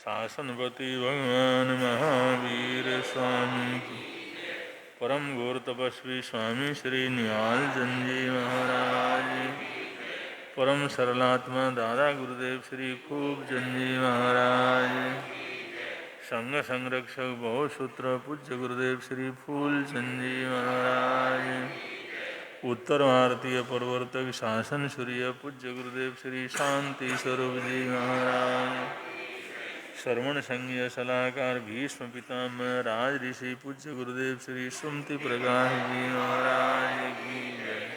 शासनपति भगवान महावीर स्वामी की। परम गौर तपस्वी स्वामी श्री निहाल चंद जी महाराज, परम सरलात्मा दादा गुरुदेव श्री खूब चंद जी महाराज, संघ संरक्षक बहुसूत्र पूज्य गुरुदेव श्री फूल चंद जी महाराज, उत्तर भारतीय प्रवर्तक शासन सूर्य पूज्य गुरुदेव श्री शांति स्वरूप जी महाराज, श्रवण संघीय सलाहकार भीष्म पितामह राज ऋषि पूज्य गुरुदेव श्री सुमति प्रकाश जी महाराज की जय।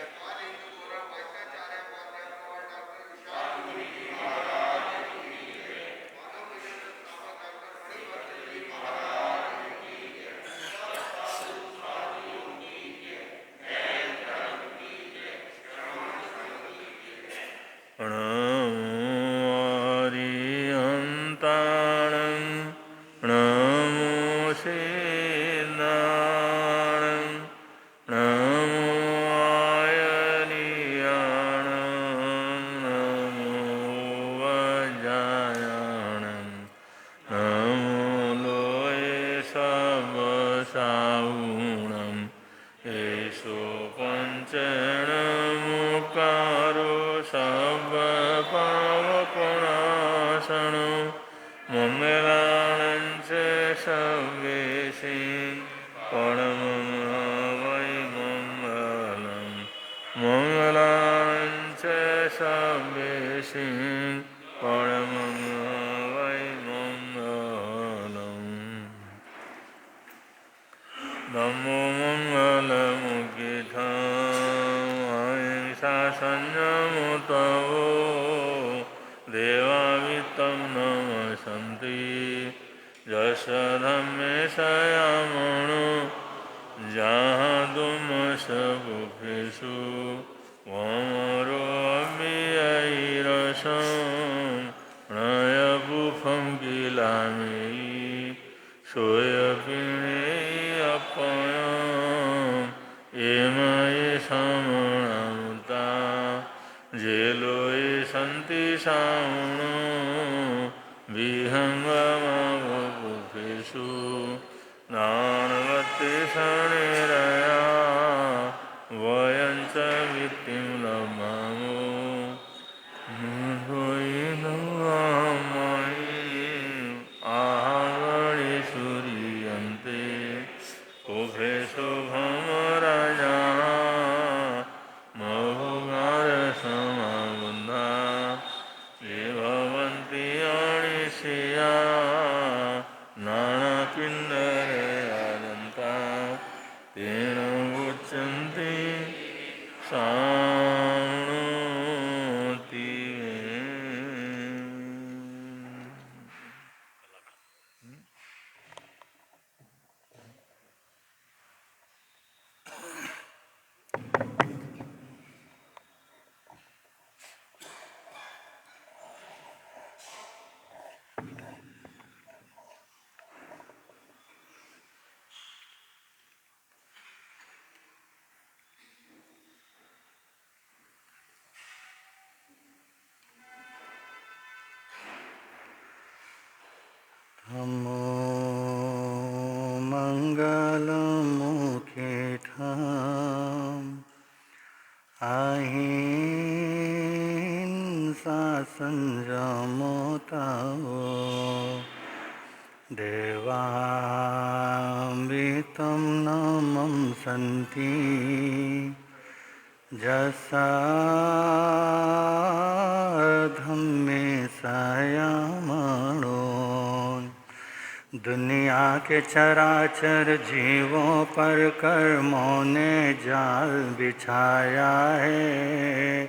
चराचर जीवों पर कर्मों ने जाल बिछाया है।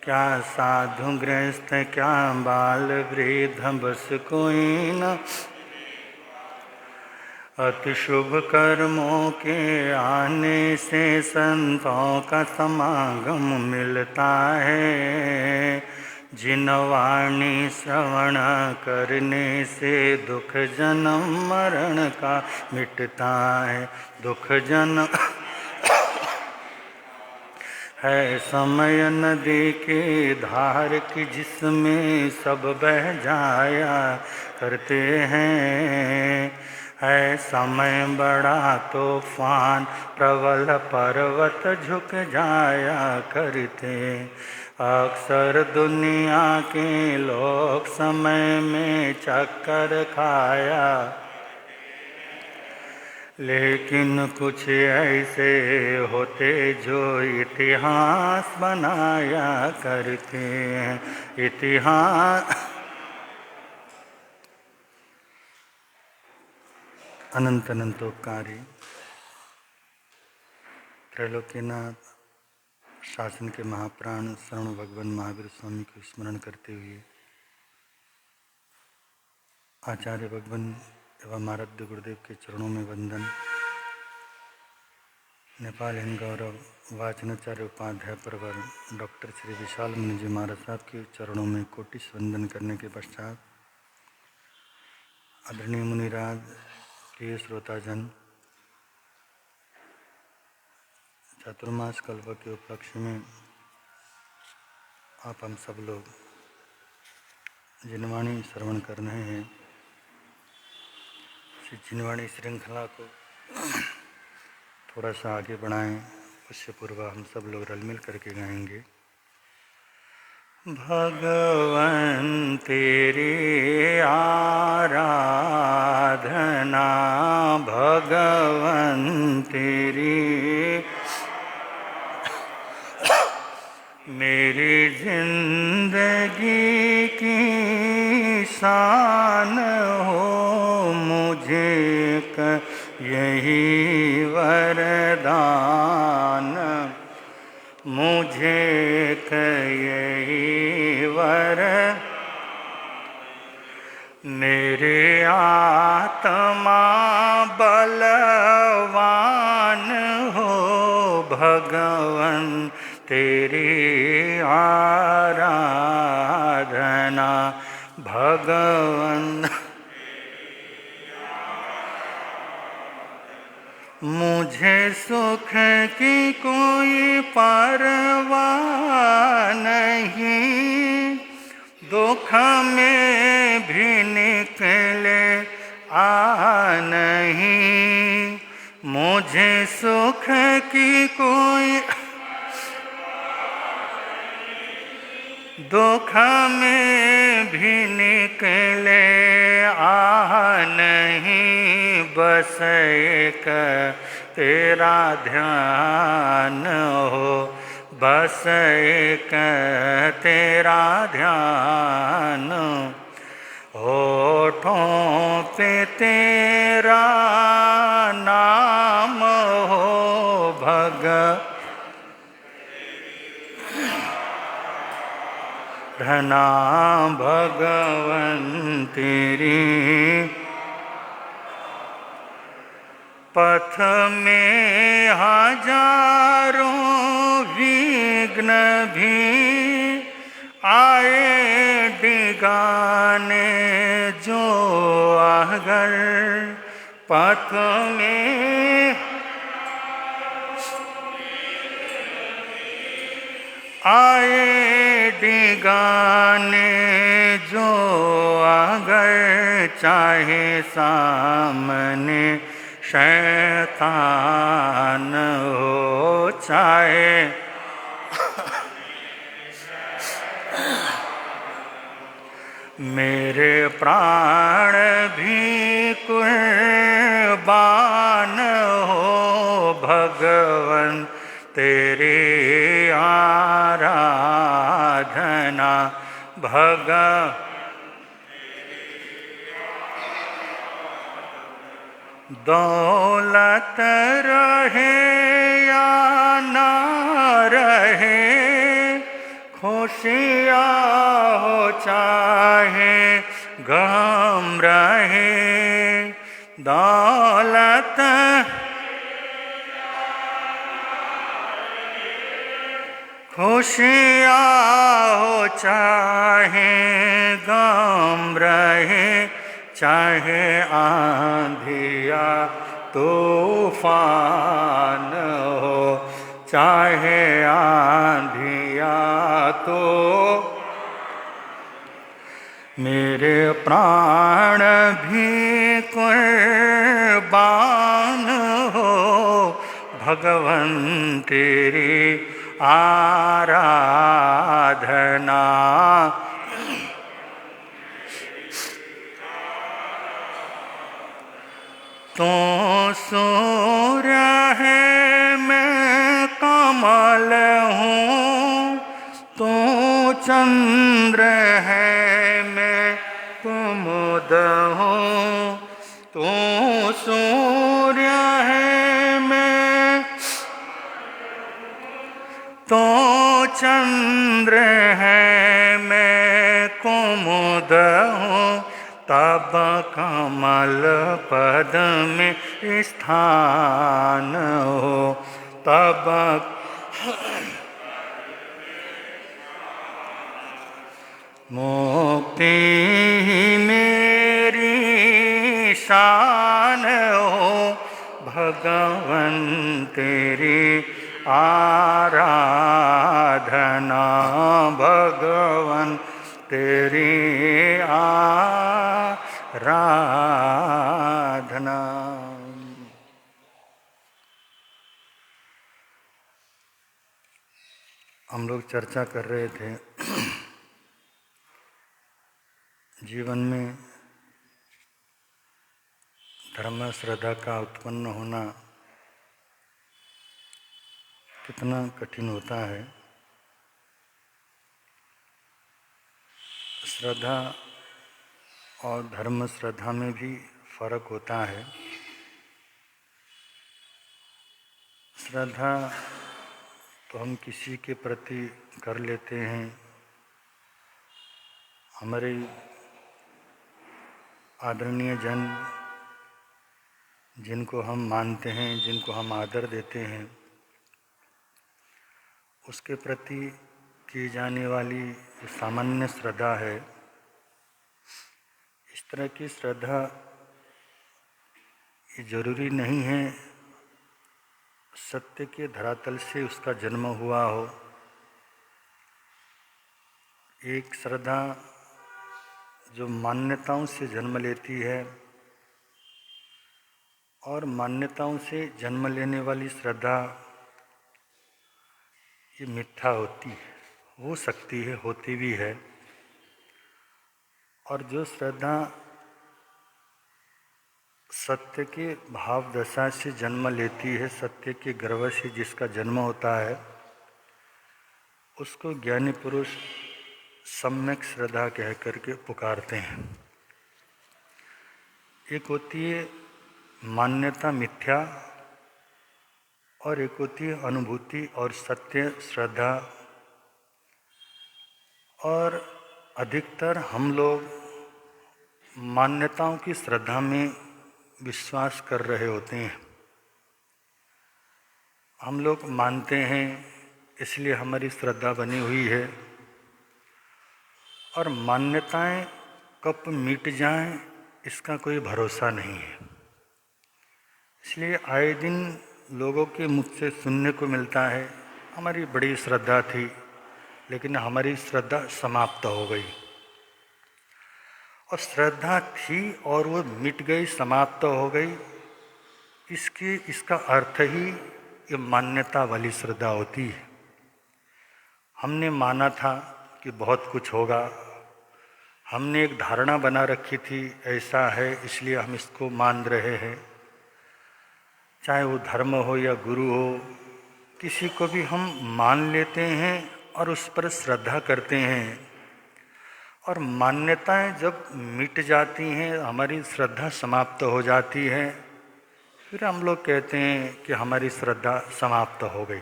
क्या साधु गृहस्थ क्या बाल वृद्ध बस कोई न अति शुभ कर्मों के आने से संतों का समागम मिलता है। जिन वाणी श्रवण करने से दुख जन्म मरण का मिटता है। दुख जन्म है समय नदी की धार की जिसमें सब बह जाया करते हैं। है समय बड़ा तूफान प्रबल पर्वत झुक जाया करते। अक्सर दुनिया के लोग समय में चक्कर खाया, लेकिन कुछ ऐसे होते जो इतिहास बनाया करते हैं। इतिहास अनंत अनंतोपकारी त्रैलोक्यनाथ शासन के महाप्राण शरण भगवान महावीर स्वामी को स्मरण करते हुए आचार्य भगवान एवं आराध्य गुरुदेव के चरणों में वंदन। नेपाल हिंद गौरव वाचनाचार्य उपाध्याय परवर डॉक्टर श्री विशाल मुनि जी महाराज साहब के चरणों में कोटि वंदन करने के पश्चात आदरणीय मुनिराज, प्रिय श्रोताजन, चातुर्मास कल्प के उपलक्ष्य में आप हम सब लोग जिनवाणी श्रवण कर रहे हैं, इस जिनवाणी श्रृंखला को थोड़ा सा आगे बढ़ाएं। उससे पूर्व हम सब लोग रल मिल करके गाएंगे। भगवन तेरी आराधना, भगवन तेरी मेरी जिंदगी की शान हो, मुझे यही वरदान, मुझे यही वर। मेरे आत्मा बलवान हो, भगवन तेरी आराधना, भगवन मुझे सुख की कोई परवाह नहीं, दुख में भी निकले नहीं। मुझे सुख की कोई दुख में भी निकले नहीं, बस एक तेरा ध्यान हो, बस एक तेरा ध्यान। होठों पे तेरा नाम हो, धना भगवन तेरी। पथ में हजारों विघ्न भी आए डिगाने जो अगर, पथ में आए डिगाने जो अगर, चाहे सामने शैतान हो, चाहे मेरे प्राण भी कुर्बान हो, भगवन तेरी आराधना, दौलत रहे या ना रहे, खुशियाँ हो चाहे गम रहे, दौलत खुशियाँ हो चाहे गम रहे, चाहे आंधिया तूफान हो, चाहे आंधिया तो मेरे प्राण भी कुर्बान हो भगवन तेरी आराधना। तू सूर्य है मैं कमल हूँ, तू चंद्र है मैं कुमुद हूँ। तू सूर्य है मैं, तू चंद्र है मैं कुमुद हूँ। तब कमल पद में स्थान हो, तब मुक्ति मेरी शान हो भगवन तेरी आराधना। भगवन तेरी आराधना। हम लोग चर्चा कर रहे थे जीवन में धर्म श्रद्धा का उत्पन्न होना कितना कठिन होता है। श्रद्धा और धर्म श्रद्धा में भी फर्क होता है। श्रद्धा तो हम किसी के प्रति कर लेते हैं, हमारे आदरणीय जन जिनको हम मानते हैं, जिनको हम आदर देते हैं, उसके प्रति की जाने वाली सामान्य श्रद्धा है। इस तरह की श्रद्धा ये जरूरी नहीं है सत्य के धरातल से उसका जन्म हुआ हो। एक श्रद्धा जो मान्यताओं से जन्म लेती है, और मान्यताओं से जन्म लेने वाली श्रद्धा ये मिथ्या होती है, हो सकती है, होती भी है। और जो श्रद्धा सत्य के भाव दशा से जन्म लेती है, सत्य के गर्भ से जिसका जन्म होता है, उसको ज्ञानी पुरुष सम्यक श्रद्धा कह करके पुकारते हैं। एक होती है मान्यता मिथ्या, और एक होती है अनुभूति और सत्य श्रद्धा। और अधिकतर हम लोग मान्यताओं की श्रद्धा में विश्वास कर रहे होते हैं। हम लोग मानते हैं इसलिए हमारी श्रद्धा बनी हुई है, और मान्यताएं कब मिट जाएं इसका कोई भरोसा नहीं है। इसलिए आए दिन लोगों के मुख से सुनने को मिलता है हमारी बड़ी श्रद्धा थी लेकिन हमारी श्रद्धा समाप्त हो गई। और श्रद्धा थी और वो मिट गई, समाप्त हो गई, इसका अर्थ ही ये मान्यता वाली श्रद्धा होती है। हमने माना था कि बहुत कुछ होगा, हमने एक धारणा बना रखी थी ऐसा है इसलिए हम इसको मान रहे हैं। चाहे वो धर्म हो या गुरु हो, किसी को भी हम मान लेते हैं और उस पर श्रद्धा करते हैं। और मान्यताएं जब मिट जाती हैं, हमारी श्रद्धा समाप्त हो जाती है, फिर हम लोग कहते हैं कि हमारी श्रद्धा समाप्त हो गई।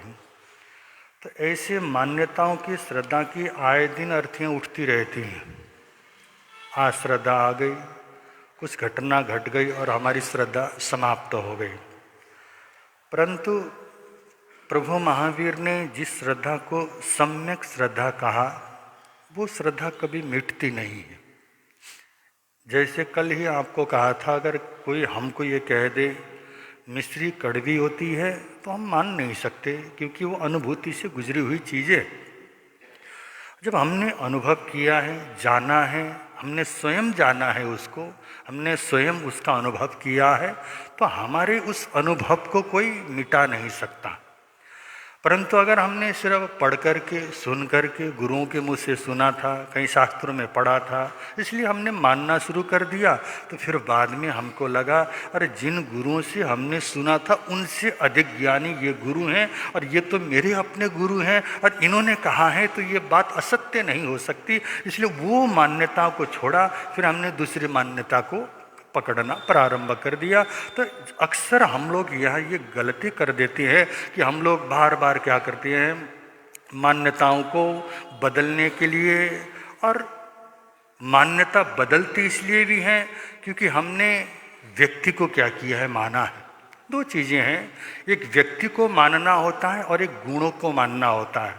तो ऐसे मान्यताओं की श्रद्धा की आए दिन अर्थियाँ उठती रहती हैं। आज श्रद्धा आ गई, कुछ घटना घट गई और हमारी श्रद्धा समाप्त हो गई। परंतु प्रभु महावीर ने जिस श्रद्धा को सम्यक श्रद्धा कहा, वो श्रद्धा कभी मिटती नहीं है। जैसे कल ही आपको कहा था, अगर कोई हमको ये कह दे मिश्री कड़वी होती है तो हम मान नहीं सकते, क्योंकि वो अनुभूति से गुजरी हुई चीज़ है। जब हमने अनुभव किया है, जाना है, हमने स्वयं जाना है उसको, हमने स्वयं उसका अनुभव किया है, तो हमारे उस अनुभव को कोई मिटा नहीं सकता। परंतु अगर हमने सिर्फ पढ़ कर के, सुन कर के, गुरुओं के मुँह से सुना था, कहीं शास्त्रों में पढ़ा था, इसलिए हमने मानना शुरू कर दिया, तो फिर बाद में हमको लगा अरे जिन गुरुओं से हमने सुना था उनसे अधिक ज्ञानी ये गुरु हैं, और ये तो मेरे अपने गुरु हैं, और इन्होंने कहा है तो ये बात असत्य नहीं हो सकती। इसलिए वो मान्यताओं को छोड़ा, फिर हमने दूसरी मान्यता को पकड़ना प्रारंभ कर दिया। तो अक्सर हम लोग यहाँ ये गलती कर देते हैं कि हम लोग बार बार क्या करते हैं, मान्यताओं को बदलने के लिए, और मान्यता बदलती इसलिए भी हैं क्योंकि हमने व्यक्ति को क्या किया है, माना है। दो चीज़ें हैं, एक व्यक्ति को मानना होता है और एक गुणों को मानना होता है।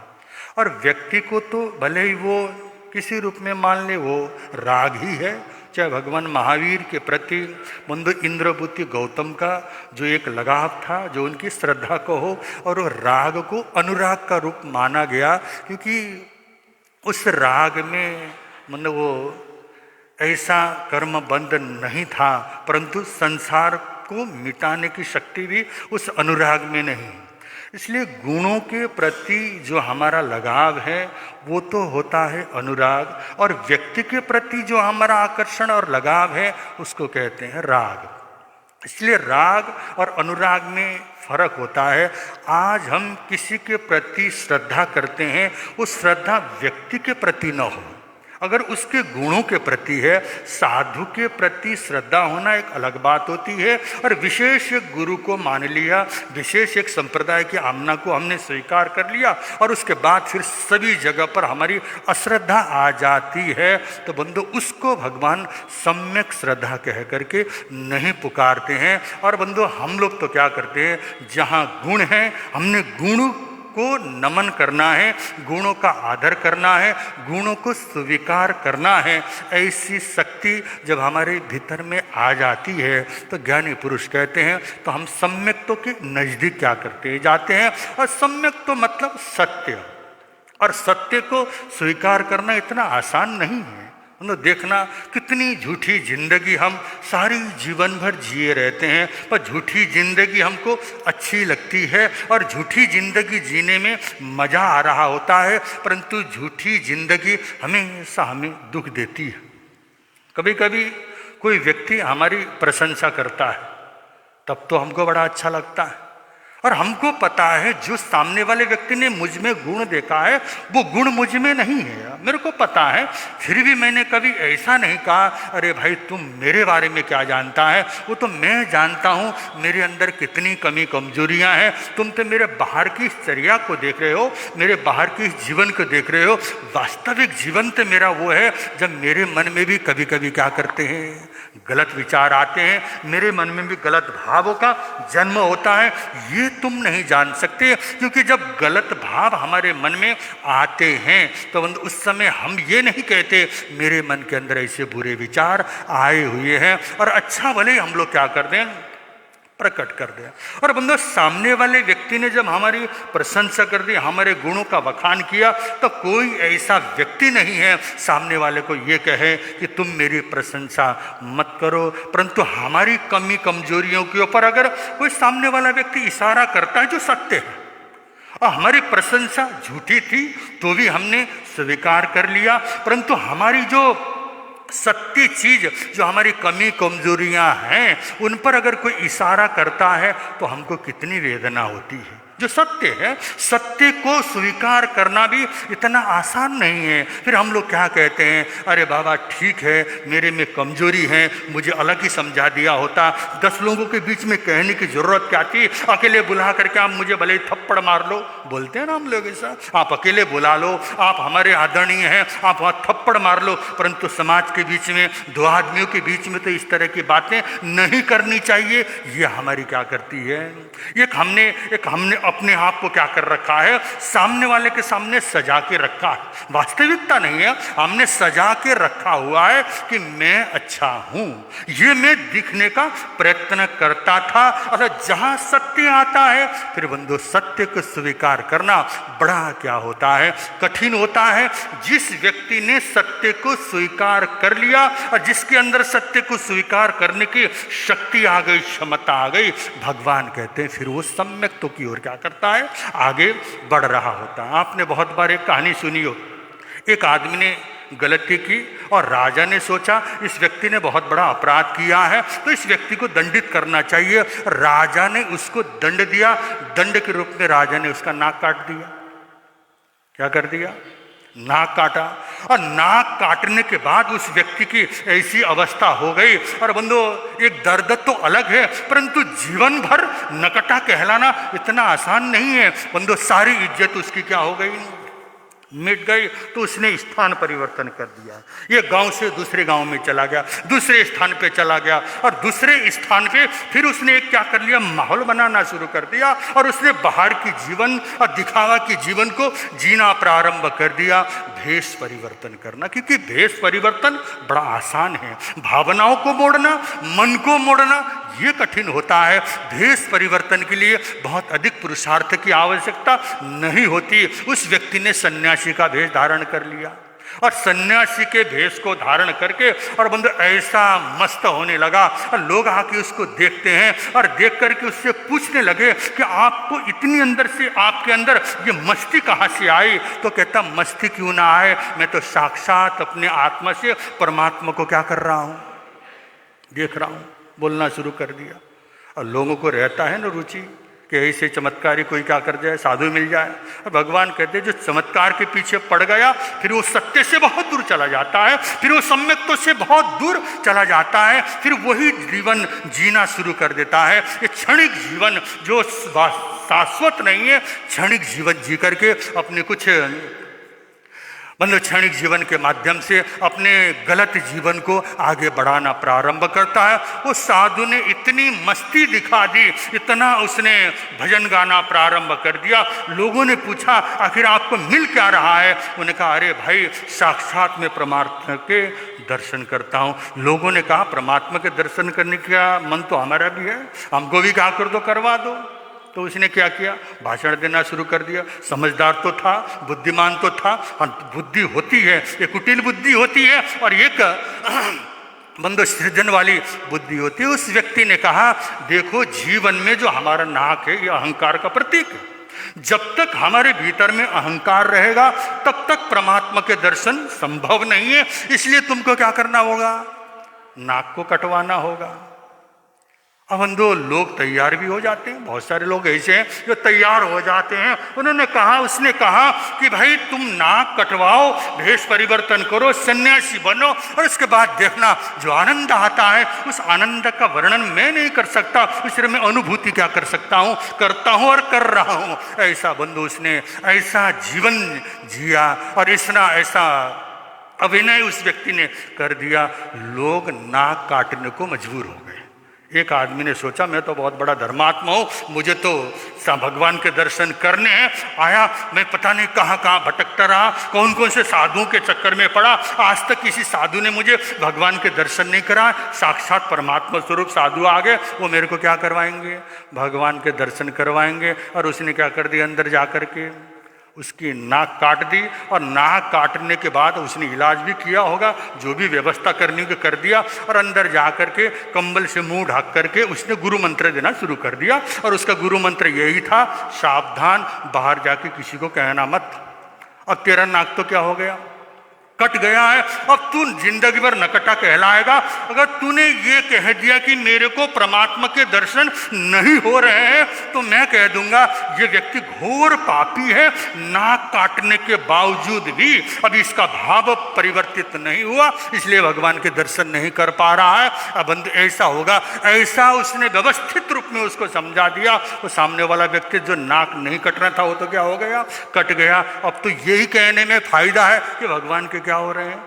और व्यक्ति को तो भले ही वो किसी रूप में मान ले, वो राग ही है, चाहे भगवान महावीर के प्रति बंधु इंद्रभूति गौतम का जो एक लगाव था, जो उनकी श्रद्धा को हो, और वो राग को अनुराग का रूप माना गया, क्योंकि उस राग में मतलब वो ऐसा कर्म बंध नहीं था, परंतु संसार को मिटाने की शक्ति भी उस अनुराग में नहीं। इसलिए गुणों के प्रति जो हमारा लगाव है वो तो होता है अनुराग, और व्यक्ति के प्रति जो हमारा आकर्षण और लगाव है उसको कहते हैं राग। इसलिए राग और अनुराग में फर्क होता है। आज हम किसी के प्रति श्रद्धा करते हैं, वो श्रद्धा व्यक्ति के प्रति न हो, अगर उसके गुणों के प्रति है। साधु के प्रति श्रद्धा होना एक अलग बात होती है, और विशेष एक गुरु को मान लिया, विशेष एक संप्रदाय की आमना को हमने स्वीकार कर लिया, और उसके बाद फिर सभी जगह पर हमारी अश्रद्धा आ जाती है, तो बंधु उसको भगवान सम्यक श्रद्धा कह करके नहीं पुकारते हैं। और बंधु हम लोग तो क्या करते हैं, जहाँ गुण है हमने गुण को नमन करना है, गुणों का आदर करना है, गुणों को स्वीकार करना है। ऐसी शक्ति जब हमारे भीतर में आ जाती है तो ज्ञानी पुरुष कहते हैं, तो हम सम्यक्तों के नज़दीक क्या करते हैं, जाते हैं। और सम्यक तो मतलब सत्य, और सत्य को स्वीकार करना इतना आसान नहीं है। मतलब देखना कितनी झूठी जिंदगी हम सारी जीवन भर जिए रहते हैं, पर झूठी जिंदगी हमको अच्छी लगती है, और झूठी जिंदगी जीने में मज़ा आ रहा होता है, परंतु झूठी जिंदगी हमेशा हमें दुख देती है। कभी कभी कोई व्यक्ति हमारी प्रशंसा करता है तब तो हमको बड़ा अच्छा लगता है, और हमको पता है जो सामने वाले व्यक्ति ने मुझ में गुण देखा है वो गुण मुझ में नहीं है, मेरे को पता है। फिर भी मैंने कभी ऐसा नहीं कहा अरे भाई तुम मेरे बारे में क्या जानता है, वो तो मैं जानता हूँ मेरे अंदर कितनी कमी कमजोरियाँ हैं। तुम तो मेरे बाहर की चर्या को देख रहे हो, मेरे बाहर की जीवन को देख रहे हो, वास्तविक जीवन तो मेरा वो है जब मेरे मन में भी कभी कभी क्या करते हैं, गलत विचार आते हैं, मेरे मन में भी गलत भावों का जन्म होता है। ये तुम नहीं जान सकते, क्योंकि जब गलत भाव हमारे मन में आते हैं तो उस समय हम ये नहीं कहते मेरे मन के अंदर ऐसे बुरे विचार आए हुए हैं, और अच्छा भले हम लोग क्या कर दें, प्रकट कर दें। और बंदो सामने वाले व्यक्ति ने जब हमारी प्रशंसा कर दी, हमारे गुणों का बखान किया, तो कोई ऐसा व्यक्ति नहीं है सामने वाले को ये कहे कि तुम मेरी प्रशंसा मत करो। परंतु हमारी कमी कमजोरियों के ऊपर अगर कोई सामने वाला व्यक्ति इशारा करता है जो सत्य है, और हमारी प्रशंसा झूठी थी तो भी हमने स्वीकार कर लिया, परंतु हमारी जो सत्य चीज, जो हमारी कमी कमजोरियां हैं, उन पर अगर कोई इशारा करता है तो हमको कितनी वेदना होती है। जो सत्य है, सत्य को स्वीकार करना भी इतना आसान नहीं है। फिर हम लोग क्या कहते हैं, अरे बाबा ठीक है मेरे में कमजोरी है, मुझे अलग ही समझा दिया होता, 10 लोगों के बीच में कहने की जरूरत क्या थी, अकेले बुला करके आप मुझे भले ही थप्पड़ मार लो, बोलते हैं ना हम लोग ऐसा, आप अकेले बुला लो, आप हमारे आदरणीय हैं, आप वहाँ थप्पड़ मार लो। परंतु समाज के बीच में, 2 आदमियों के बीच में तो इस तरह की बातें नहीं करनी चाहिए। ये हमारी क्या करती है, एक हमने अपने आप को क्या कर रखा है, सामने वाले के सामने सजा के रखा है। वास्तविकता नहीं है, हमने सजा के रखा हुआ है कि मैं अच्छा हूं, ये मैं दिखने का प्रयत्न करता था। अर्थात जहां सत्य आता है, फिर बंधु सत्य को स्वीकार करना बड़ा क्या होता है, कठिन होता है। जिस व्यक्ति ने सत्य को स्वीकार कर लिया और जिसके अंदर सत्य को स्वीकार करने की शक्ति आ गई, क्षमता आ गई, भगवान कहते हैं फिर वो सम्यक्तों की ओर क्या करता है, आगे बढ़ रहा होता है। आपने बहुत बार एक कहानी सुनी हो, एक आदमी ने गलती की और राजा ने सोचा इस व्यक्ति ने बहुत बड़ा अपराध किया है तो इस व्यक्ति को दंडित करना चाहिए। राजा ने उसको दंड दिया, दंड के रूप में राजा ने उसका नाक काट दिया। क्या कर दिया, नाक काटा। और नाक काटने के बाद उस व्यक्ति की ऐसी अवस्था हो गई। और बंधु एक दर्द तो अलग है, परंतु जीवन भर नकटा कहलाना इतना आसान नहीं है। बंधु सारी इज्जत उसकी क्या हो गई, मिट गई। तो उसने स्थान परिवर्तन कर दिया, ये गांव से दूसरे गांव में चला गया, दूसरे स्थान पे चला गया और दूसरे स्थान पे फिर उसने क्या कर लिया, माहौल बनाना शुरू कर दिया और उसने बाहर की जीवन और दिखावा की जीवन को जीना प्रारंभ कर दिया। भेष परिवर्तन करना, क्योंकि भेष परिवर्तन बड़ा आसान है, भावनाओं को मोड़ना, मन को मोड़ना ये कठिन होता है। भेष परिवर्तन के लिए बहुत अधिक पुरुषार्थ की आवश्यकता नहीं होती। उस व्यक्ति ने सन्यासी का भेष धारण कर लिया और सन्यासी के भेष को धारण करके और बंधु ऐसा मस्त होने लगा और लोग आके उसको देखते हैं और देख करके उससे पूछने लगे कि आपको इतनी अंदर से, आपके अंदर ये मस्ती कहाँ से आई? तो कहता मस्ती क्यों ना आए, मैं तो साक्षात अपने आत्मा से परमात्मा को क्या कर रहा हूँ, देख रहा हूँ। बोलना शुरू कर दिया और लोगों को रहता है ना रुचि कि ऐसे चमत्कारी कोई क्या कर जाए, साधु मिल जाए। और भगवान कहते हैं जो चमत्कार के पीछे पड़ गया फिर वो सत्य से बहुत दूर चला जाता है, फिर वो सम्यक्तों से बहुत दूर चला जाता है, फिर वही जीवन जीना शुरू कर देता है। ये क्षणिक जीवन जो शाश्वत नहीं है, क्षणिक जीवन जी करके अपने कुछ बंधु क्षणिक जीवन के माध्यम से अपने गलत जीवन को आगे बढ़ाना प्रारंभ करता है। वो साधु ने इतनी मस्ती दिखा दी, इतना उसने भजन गाना प्रारंभ कर दिया। लोगों ने पूछा आखिर आपको मिल क्या रहा है? उन्होंने कहा अरे भाई साक्षात में परमात्मा के दर्शन करता हूँ। लोगों ने कहा परमात्मा के दर्शन करने का मन तो हमारा भी है, हमको भी क्या कर दो, करवा दो। तो उसने क्या किया, भाषण देना शुरू कर दिया। समझदार तो था, बुद्धिमान तो था, बुद्धि होती है, एक कुटिल बुद्धि होती है और एक बंधु सृजन वाली बुद्धि होती है। उस व्यक्ति ने कहा देखो जीवन में जो हमारा नाक है ये अहंकार का प्रतीक है। जब तक हमारे भीतर में अहंकार रहेगा तब तक परमात्मा के दर्शन संभव नहीं है। इसलिए तुमको क्या करना होगा, नाक को कटवाना होगा। अब बंधु लोग तैयार भी हो जाते हैं, बहुत सारे लोग ऐसे हैं जो तैयार हो जाते हैं। उन्होंने कहा, उसने कहा कि भाई तुम नाक कटवाओ, भेष परिवर्तन करो, सन्यासी बनो और उसके बाद देखना जो आनंद आता है उस आनंद का वर्णन मैं नहीं कर सकता, उससे मैं अनुभूति क्या कर सकता हूँ, करता हूँ और कर रहा हूँ। ऐसा बंधु उसने ऐसा जीवन जिया और ऐसा अभिनय उस व्यक्ति ने कर दिया। लोग नाक काटने को मजबूर हो गए। एक आदमी ने सोचा मैं तो बहुत बड़ा धर्मात्मा हूँ, मुझे तो भगवान के दर्शन करने हैं। आया, मैं पता नहीं कहाँ कहाँ भटकता रहा, कौन कौन से साधुओं के चक्कर में पड़ा, आज तक किसी साधु ने मुझे भगवान के दर्शन नहीं करा। साक्षात परमात्मा स्वरूप साधु आ गए, वो मेरे को क्या करवाएंगे, भगवान के दर्शन करवाएंगे। और उसने क्या कर दिया, अंदर जा कर के उसकी नाक काट दी और नाक काटने के बाद उसने इलाज भी किया होगा, जो भी व्यवस्था करनी को कर दिया और अंदर जा कर के कंबल से मुंह ढक करके उसने गुरु मंत्र देना शुरू कर दिया। और उसका गुरु मंत्र यही था, सावधान, बाहर जाके किसी को कहना मत। अब तेरा नाक तो क्या हो गया, कट गया है। अब तू जिंदगी भर नकटा कहलाएगा। अगर तूने ये कह दिया कि मेरे को परमात्मा के दर्शन नहीं हो रहे हैं तो मैं कह दूंगा ये व्यक्ति घोर पापी है। नाक काटने के बावजूद भी अभी इसका भाव परिवर्तित नहीं हुआ, इसलिए भगवान के दर्शन नहीं कर पा रहा है। अब ऐसा होगा, ऐसा उसने व्यवस्थित रूप में उसको समझा दिया। वो सामने वाला व्यक्ति जो नाक नहीं कटना था वो तो क्या हो गया, कट गया। अब तो यही कहने में फायदा है कि भगवान के क्या हो रहे हैं,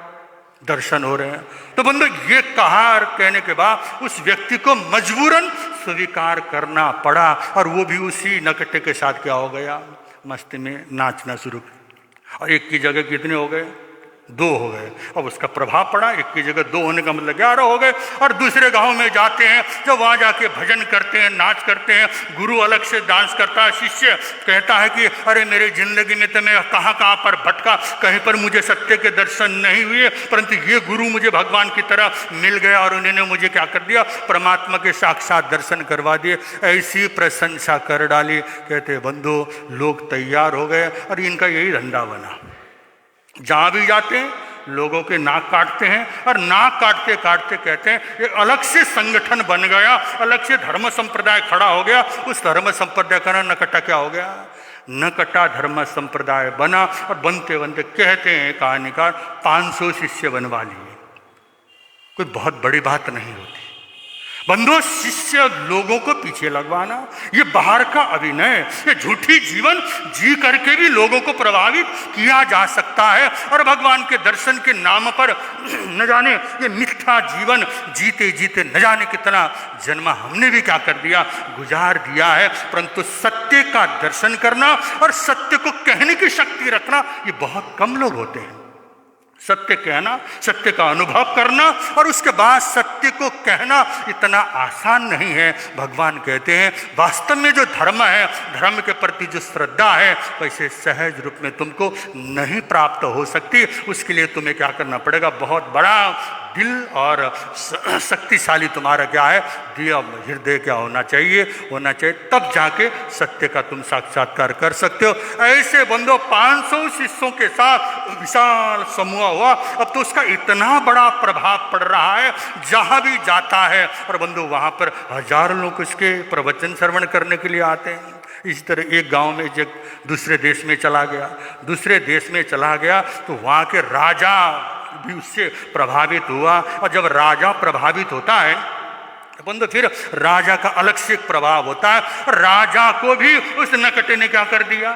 दर्शन हो रहे हैं। तो बंधु ये कहा और कहने के बाद उस व्यक्ति को मजबूरन स्वीकार करना पड़ा, और वो भी उसी नकटे के साथ क्या हो गया, मस्ती में नाचना शुरू किया। और एक की जगह कितने हो गए, 2 हो गए। अब उसका प्रभाव पड़ा, एक की जगह 2 होने का मतलब 11 हो गए। और दूसरे गांव में जाते हैं, जब वहाँ जाके भजन करते हैं, नाच करते हैं, गुरु अलग से डांस करता है, शिष्य कहता है कि अरे मेरी जिंदगी में तो मैं कहाँ कहाँ पर भटका, कहीं पर मुझे सत्य के दर्शन नहीं हुए, परंतु ये गुरु मुझे भगवान की तरह मिल गया और उन्होंने मुझे क्या कर दिया, परमात्मा के साक्षात दर्शन करवा दिए। ऐसी प्रशंसा कर डाली। कहते बंधु लोग तैयार हो गए और इनका यही धंधा बना। जहाँ भी जाते हैं लोगों के नाक काटते हैं, और नाक काटते काटते कहते हैं एक अलग से संगठन बन गया, अलग से धर्म संप्रदाय खड़ा हो गया। उस धर्म संप्रदाय का नाम नकटा क्या हो गया, नकटा धर्म संप्रदाय बना। और बनते बनते कहते हैं कहानीकार 500 शिष्य बनवा लिए। कोई बहुत बड़ी बात नहीं होती बंधु, शिष्य लोगों को पीछे लगवाना, ये बाहर का अभिनय, ये झूठी जीवन जी करके भी लोगों को प्रभावित किया जा सकता है। और भगवान के दर्शन के नाम पर न जाने ये मिथ्या जीवन जीते जीते न जाने कितना जन्म हमने भी क्या कर दिया, गुजार दिया है। परंतु सत्य का दर्शन करना और सत्य को कहने की शक्ति रखना, ये बहुत कम लोग होते हैं। सत्य कहना, सत्य का अनुभव करना और उसके बाद सत्य को कहना इतना आसान नहीं है। भगवान कहते हैं वास्तव में जो धर्म है, धर्म के प्रति जो श्रद्धा है, वैसे सहज रूप में तुमको नहीं प्राप्त हो सकती। उसके लिए तुम्हें क्या करना पड़ेगा, बहुत बड़ा दिल और शक्तिशाली तुम्हारा क्या है, दिया हृदय क्या होना चाहिए, तब जाके सत्य का तुम साक्षात्कार कर सकते हो। ऐसे बंदो 500 शिष्यों के साथ विशाल समूह हुआ। अब तो उसका इतना बड़ा प्रभाव पड़ रहा है, जहां भी जाता है। और बंधु वहां पर हजारों लोग उसके प्रवचन श्रवण करने के लिए आते हैं। इस तरह एक गांव में जब दूसरे देश में चला गया, तो वहाँ के राजा भी उससे प्रभावित हुआ। और जब राजा प्रभावित होता है बंधु, फिर राजा का अलग से एक प्रभाव होता है। राजा को भी उस नकटे ने क्या कर दिया,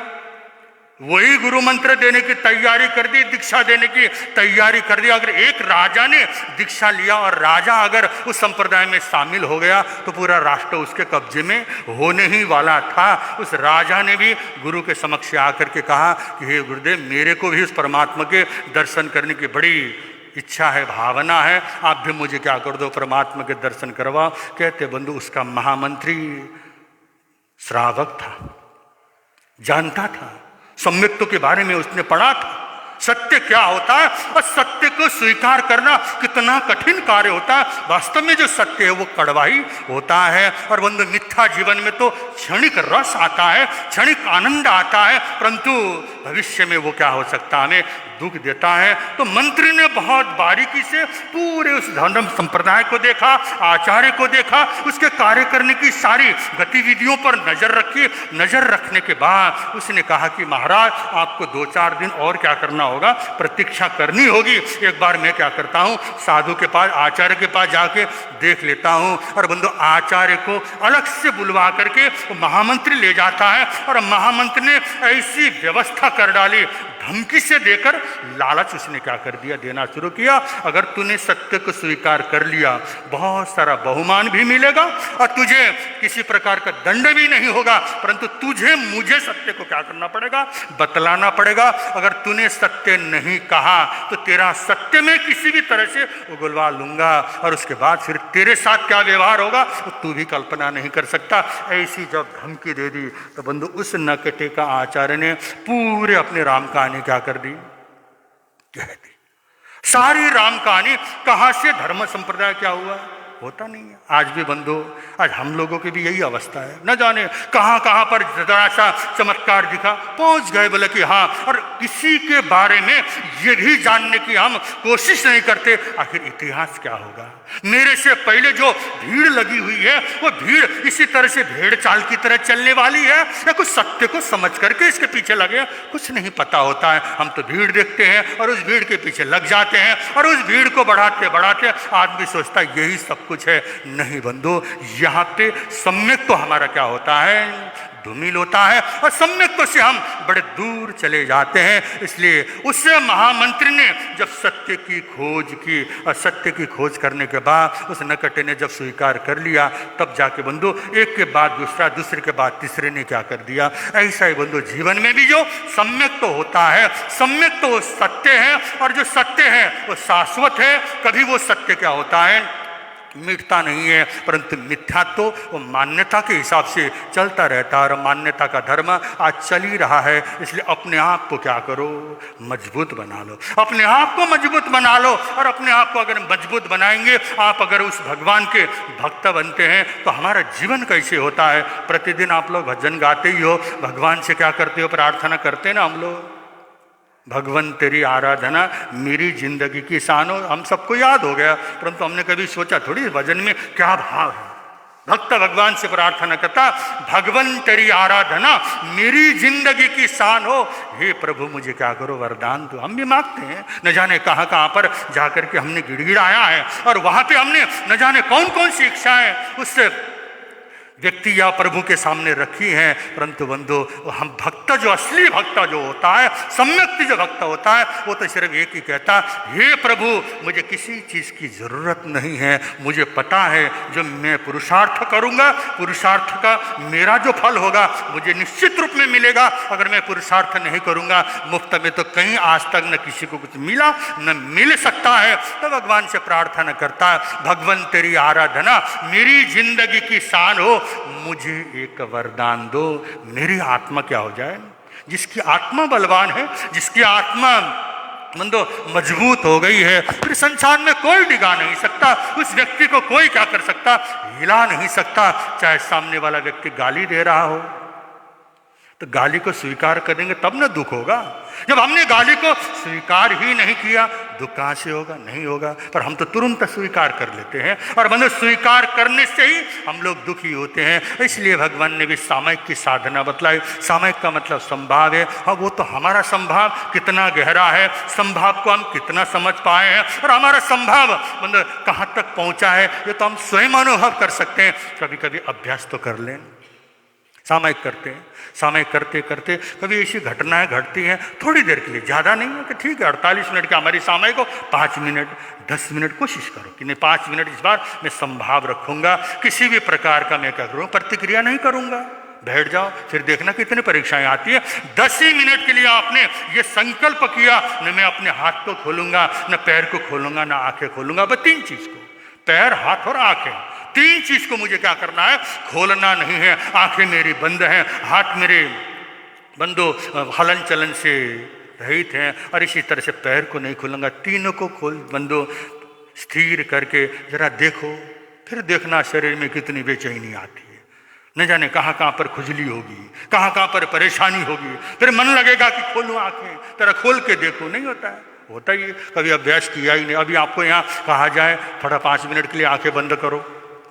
वही गुरु मंत्र देने की तैयारी कर दी, दीक्षा देने की तैयारी कर दी। अगर एक राजा ने दीक्षा लिया और राजा अगर उस संप्रदाय में शामिल हो गया, तो पूरा राष्ट्र उसके कब्जे में होने ही वाला था। उस राजा ने भी गुरु के समक्ष आकर के कहा कि हे गुरुदेव, मेरे को भी उस परमात्मा के दर्शन करने की बड़ी इच्छा है, भावना है, आप भी मुझे क्या कर दो, परमात्मा के दर्शन करवाओ। कहते बंधु उसका महामंत्री श्रावक था, जानता था, सम्यक्तों के बारे में उसने पढ़ा था, सत्य क्या होता है और सत्य को स्वीकार करना कितना कठिन कार्य होता है। वास्तव में जो सत्य है वो कड़वा ही होता है। और बंधु मिथ्या जीवन में तो क्षणिक रस आता है, क्षणिक आनंद आता है, परंतु भविष्य में वो क्या हो सकता है, हमें दुख देता है। तो मंत्री ने बहुत बारीकी से पूरे उस धर्म संप्रदाय को देखा, आचार्य को देखा, उसके कार्य करने की सारी गतिविधियों पर नजर रखी। नजर रखने के बाद उसने कहा कि महाराज आपको 2-4 दिन और क्या करना होगा, प्रतीक्षा करनी होगी। एक बार मैं क्या करता हूँ, साधु के पास, आचार्य के पास जाके देख लेता हूँ। और बंधु आचार्य को अलग से बुलवा करके महामंत्री ले जाता है। और महामंत्री ने ऐसी व्यवस्था कर डाली, धमकी से देकर लालच उसने क्या कर दिया, देना शुरू किया। अगर तूने सत्य को स्वीकार कर लिया, बहुत सारा बहुमान भी मिलेगा और तुझे किसी प्रकार का दंड भी नहीं होगा, परंतु तुझे मुझे सत्य को क्या करना पड़ेगा, बतलाना पड़ेगा। अगर तूने सत्य नहीं कहा तो तेरा सत्य में किसी भी तरह से उगलवा लूंगा, और उसके बाद फिर तेरे साथ क्या व्यवहार होगा तो तू भी कल्पना नहीं कर सकता। ऐसी जब धमकी दे दी तो बंधु उस नकटे का आचार्य ने पूरे अपने राम कहानी क्या कर दी, कह दी। सारी राम कहानी कहां से धर्म संप्रदाय क्या हुआ, होता नहीं है। आज भी बंधु, आज हम लोगों की भी यही अवस्था है। न जाने कहां कहां पर जरा सा चमत्कार दिखा, पहुंच गए बोले कि हाँ, और किसी के बारे में ये भी जानने की हम कोशिश नहीं करते आखिर इतिहास क्या होगा। मेरे से पहले जो भीड़ लगी हुई है वो भीड़ इसी तरह से भेड़ चाल की तरह चलने वाली है, या कुछ सत्य को समझ करके इसके पीछे लगे, कुछ नहीं पता होता है। हम तो भीड़ देखते हैं और उस भीड़ के पीछे लग जाते हैं, और उस भीड़ को बढ़ाते बढ़ाते आदमी सोचता है यही सब सब कुछ है। नहीं बंधु, यहाँ पे सम्यक तो हमारा क्या होता है, धूमिल होता है, और सम्यक तो से हम बड़े दूर चले जाते हैं। इसलिए उस महामंत्री ने जब सत्य की खोज की, और सत्य की खोज करने के बाद उस नकटे ने जब स्वीकार कर लिया, तब जाके बंधु एक के बाद दूसरा, दूसरे के बाद तीसरे ने क्या कर दिया। ऐसा ही बंधु जीवन में भी जो सम्यक तो होता है, सम्यक तो वो सत्य है, और जो सत्य है वो शाश्वत है। कभी वो सत्य क्या होता है, मिटता नहीं है, परंतु मिथ्या तो वो मान्यता के हिसाब से चलता रहता है, और मान्यता का धर्म आज चल ही रहा है। इसलिए अपने आप को क्या करो, मजबूत बना लो, अपने आप को मजबूत बना लो। और अपने आप को अगर मजबूत बनाएंगे, आप अगर उस भगवान के भक्त बनते हैं, तो हमारा जीवन कैसे होता है। प्रतिदिन आप लोग भजन गाते ही हो, भगवान से क्या करते हो, प्रार्थना करते हैं ना हम लोग, भगवान तेरी आराधना मेरी जिंदगी की शान हो। हम सबको याद हो गया, परंतु हमने कभी सोचा थोड़ी भजन में क्या भाव है। भक्त भगवान से प्रार्थना करता, भगवान तेरी आराधना मेरी जिंदगी की शान हो, हे प्रभु मुझे क्या करो, वरदान दो। हम भी मांगते हैं, न जाने कहाँ कहाँ पर जाकर के हमने गिड़गिड़ाया है, और वहाँ पे हमने न जाने कौन कौन सी इच्छाएं उससे व्यक्ति या प्रभु के सामने रखी हैं। परंतु बंधु, हम भक्त जो असली भक्त जो होता है, सम्यक जो भक्त होता है, वो तो सिर्फ एक ही कहता, हे प्रभु मुझे किसी चीज़ की ज़रूरत नहीं है, मुझे पता है जो मैं पुरुषार्थ करूँगा, पुरुषार्थ का मेरा जो फल होगा मुझे निश्चित रूप में मिलेगा। अगर मैं पुरुषार्थ नहीं करूँगा, मुफ्त में तो कहीं आज तक न किसी को कुछ मिला न मिल सकता है। तो भगवान से प्रार्थना करता है, भगवान तेरी आराधना मेरी जिंदगी की शान हो, मुझे एक वरदान दो, मेरी आत्मा क्या हो जाए। जिसकी आत्मा बलवान है, जिसकी आत्मा बंदो मजबूत हो गई है, फिर संसार में कोई डिगा नहीं सकता, उस व्यक्ति को कोई क्या कर सकता, हिला नहीं सकता। चाहे सामने वाला व्यक्ति गाली दे रहा हो, तो गाली को स्वीकार करेंगे तब ना दुख होगा। जब हमने गाली को स्वीकार ही नहीं किया, दुख कहाँ से होगा, नहीं होगा। पर हम तो तुरंत स्वीकार कर लेते हैं, और मतलब स्वीकार करने से ही हम लोग दुखी होते हैं। इसलिए भगवान ने भी सामयिक की साधना बतलाई। सामयिक का मतलब संभाव है। हाँ, वो तो हमारा संभाव कितना गहरा है, संभाव को हम कितना समझ पाए हैं, और हमारा संभाव मतलब कहाँ तक पहुँचा है, ये तो हम स्वयं अनुभव कर सकते हैं। कभी कभी अभ्यास तो कर लें, सामयिक करते हैं, सामयिक करते करते कभी ऐसी घटनाएं घटती हैं थोड़ी देर के लिए, ज़्यादा नहीं है कि ठीक है 48 मिनट का हमारी सामयिक को, 5 मिनट 10 मिनट कोशिश करो कि नहीं 5 मिनट इस बार मैं संभाव रखूंगा, किसी भी प्रकार का मैं क्या करूँ, प्रतिक्रिया नहीं करूँगा। बैठ जाओ, फिर देखना कितनी परीक्षाएं आती है। 10 ही मिनट के लिए आपने ये संकल्प किया, न मैं अपने हाथ को खोलूंगा, न पैर को खोलूंगा, न आंखें खोलूंगा, बस 3 चीज को, पैर, हाथ और आंखें, 3 चीज को मुझे क्या करना है, खोलना नहीं है। आंखें मेरी बंद हैं, हाथ मेरे बंदो हलन चलन से रहित हैं, और इसी तरह से पैर को नहीं खोलूंगा। तीनों को खोल बंदो स्थिर करके जरा देखो, फिर देखना शरीर में कितनी बेचैनी आती है, न जाने कहाँ कहाँ पर खुजली होगी, कहाँ कहाँ पर परेशानी होगी। फिर मन लगेगा कि खोलूँ आंखें, तेरा खोल के देखो, नहीं होता है, होता ही कभी अभ्यास किया ही नहीं। अभी आपको यहाँ कहा जाए थोड़ा 5 मिनट के लिए आंखें बंद करो,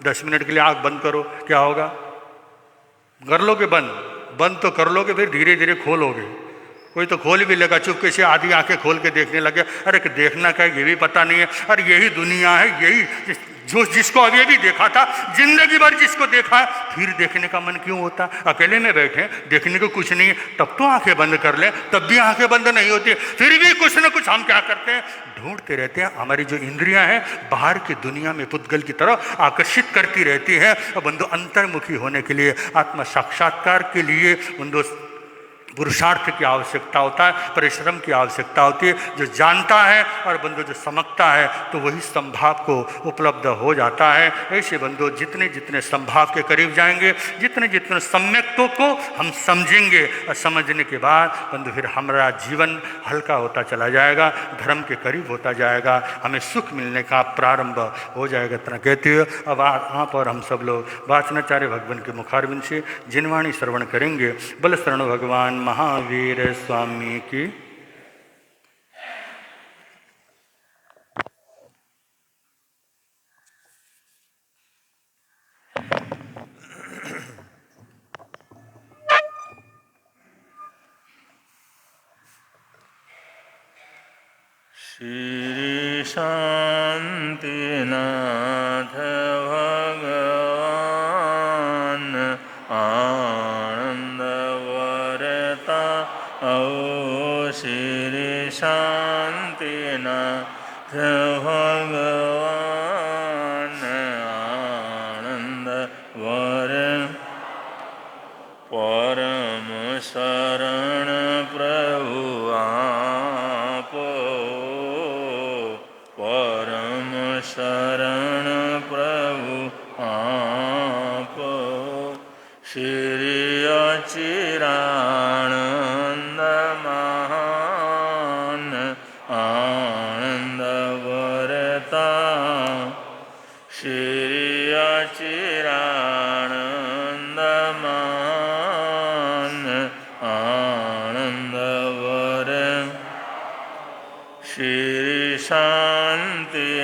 10 मिनट के लिए आंख बंद करो, क्या होगा, कर लोगे बंद तो कर लोगे, फिर धीरे धीरे खोलोगे। कोई तो खोल भी लेगा, चुपके से आधी आंखें खोल के देखने लगे, अरे देखना क्या ये भी पता नहीं है। अरे यही दुनिया है, यही जो जिसको अभी भी देखा था, जिंदगी भर जिसको देखा है, फिर देखने का मन क्यों होता। अकेले में बैठे देखने को कुछ नहीं है, तब तो आंखें बंद कर ले, तब भी आंखें बंद नहीं होती, फिर भी कुछ ना कुछ हम क्या करते हैं, ढूंढते रहते हैं। हमारी जो इंद्रियां हैं बाहर की दुनिया में पुद्गल की तरह आकर्षित करती रहती है। और बंधु अंतर्मुखी होने के लिए, आत्मा साक्षात्कार के लिए बंधु पुरुषार्थ की आवश्यकता होता है, परिश्रम की आवश्यकता होती है। जो जानता है और बंधु जो समझता है, तो वही संभाव को उपलब्ध हो जाता है। ऐसे बंधु जितने जितने संभाव के करीब जाएंगे, जितने जितने सम्यक्तों को हम समझेंगे, और समझने के बाद बंधु फिर हमारा जीवन हल्का होता चला जाएगा, धर्म के करीब होता जाएगा, हमें सुख मिलने का प्रारंभ हो जाएगा। इतना कहते हुए अब यहाँ पर हम सब लोग वाचनाचार्य भगवान के मुखारविंद से जिनवाणी श्रवण करेंगे। बल शरण भगवान महावीर स्वामी की। श्री शांति नारायण भगवान आनंद वरता ओ श्री शांतिनाथ भगवान आनंद वर परम शरण प्रभु आपो परम शरण प्रभु आपो श्री अचिरानंद महान आनंद वरता श्री अचिरानंद महान आनंद वर श्री शांतिनाथ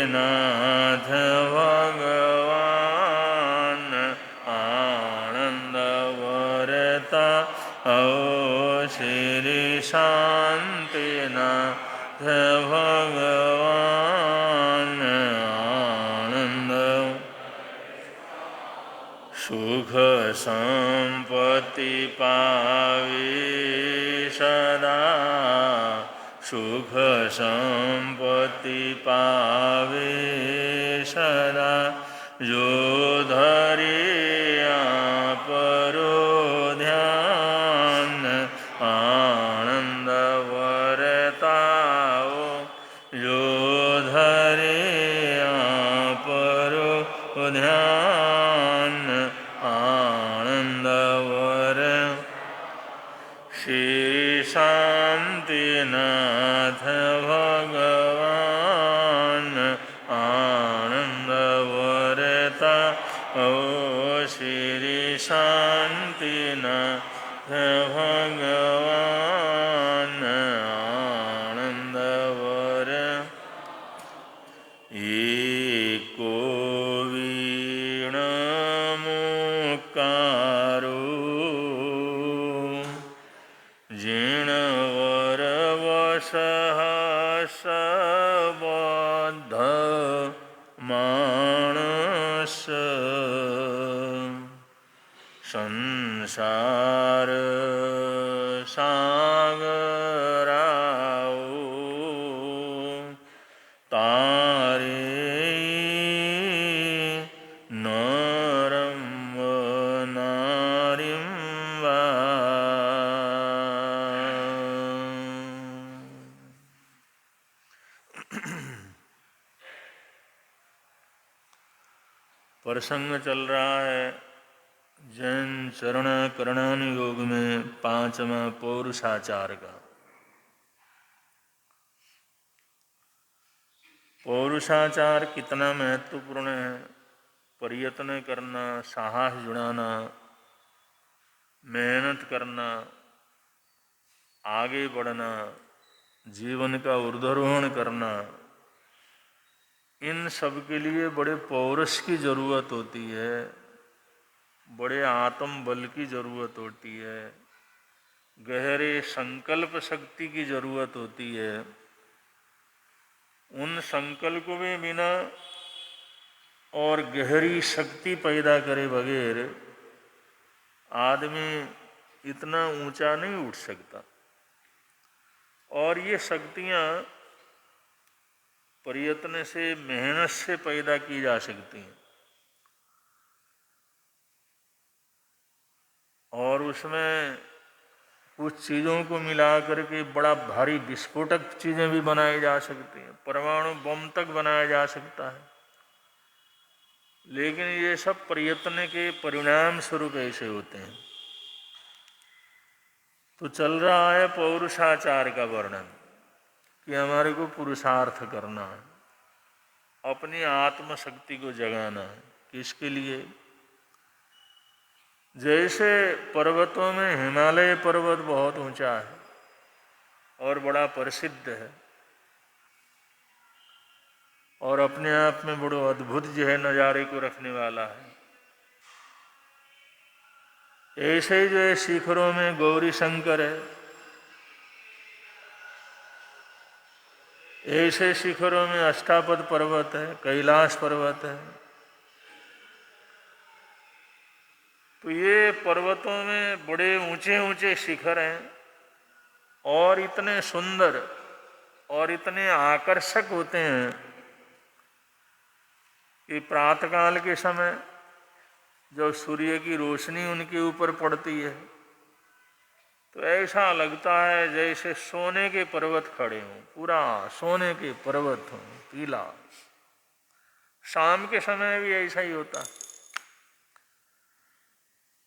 भगवान आनंद वरता ओ श्री शांतिनाथ भगवान आनंद सुख संपत्ति पावे सदा सुख संपत्ति पावे सदा जो धरे परो ध्यान आनंद वरताओ जो धरे परो ध्यान आनंद वर श्री शांतिनाथ भगवान आनंद वरता ओ श्री शांतिनाथ भगवान आनंद वर एको वीणमुकारो जिणवर वसहस बद्ध मानस संसार सागराओ तारे नरं नारीं वा प्रसंग चल रहा है जैन चरण करणान योग में 5वां पौरुषाचार का। पौरुषाचार कितना महत्वपूर्ण है। प्रयत्न करना, साहस जुड़ाना, मेहनत करना, आगे बढ़ना, जीवन का ऊर्ध्वरोहण करना, इन सब के लिए बड़े पौरुष की जरूरत होती है, बड़े आत्म बल की जरूरत होती है, गहरे संकल्प शक्ति की जरूरत होती है। उन संकल्प में बिना और गहरी शक्ति पैदा करे बगैर आदमी इतना ऊंचा नहीं उठ सकता। और ये शक्तियाँ प्रयत्न से, मेहनत से पैदा की जा सकती हैं। और उसमें कुछ चीज़ों को मिला करके बड़ा भारी विस्फोटक चीज़ें भी बनाई जा सकती हैं, परमाणु बम तक बनाया जा सकता है। लेकिन ये सब प्रयत्न के परिणाम स्वरूप ऐसे होते हैं। तो चल रहा है पौरुषाचार का वर्णन कि हमारे को पुरुषार्थ करना है, अपनी आत्मशक्ति को जगाना है। किसके लिए? जैसे पर्वतों में हिमालय पर्वत बहुत ऊंचा है और बड़ा प्रसिद्ध है और अपने आप में बड़ो अद्भुत जो है नज़ारे को रखने वाला है। ऐसे ही जो है शिखरों में गौरी शंकर है, ऐसे शिखरों में अष्टापद पर्वत है, कैलाश पर्वत है, तो ये पर्वतों में बड़े ऊंचे ऊंचे शिखर हैं और इतने सुंदर और इतने आकर्षक होते हैं कि प्रातःकाल के समय जब सूर्य की रोशनी उनके ऊपर पड़ती है तो ऐसा लगता है जैसे सोने के पर्वत खड़े हों, पूरा सोने के पर्वत हों, पीला। शाम के समय भी ऐसा ही होता।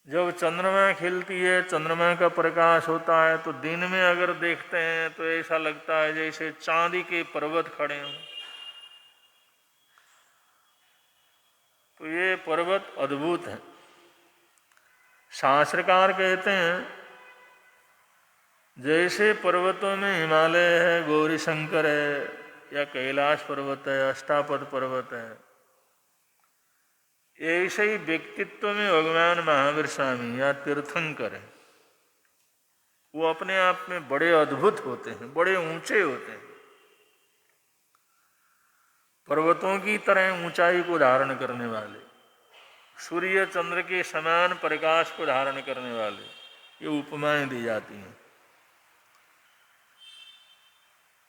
जब चंद्रमा खिलती है, चंद्रमा का प्रकाश होता है, तो दिन में अगर देखते हैं तो ऐसा लगता है जैसे चांदी के पर्वत खड़े हों। तो ये पर्वत अद्भुत है। शास्त्रकार कहते हैं जैसे पर्वतों में हिमालय है, गौरी शंकर है, या कैलाश पर्वत है, अष्टापद पर्वत है, ऐसे ही व्यक्तित्व में भगवान महावीर स्वामी या तीर्थंकर है। वो अपने आप में बड़े अद्भुत होते हैं, बड़े ऊंचे होते हैं, पर्वतों की तरह ऊंचाई को धारण करने वाले, सूर्य चंद्र के समान प्रकाश को धारण करने वाले, ये उपमाएं दी जाती हैं।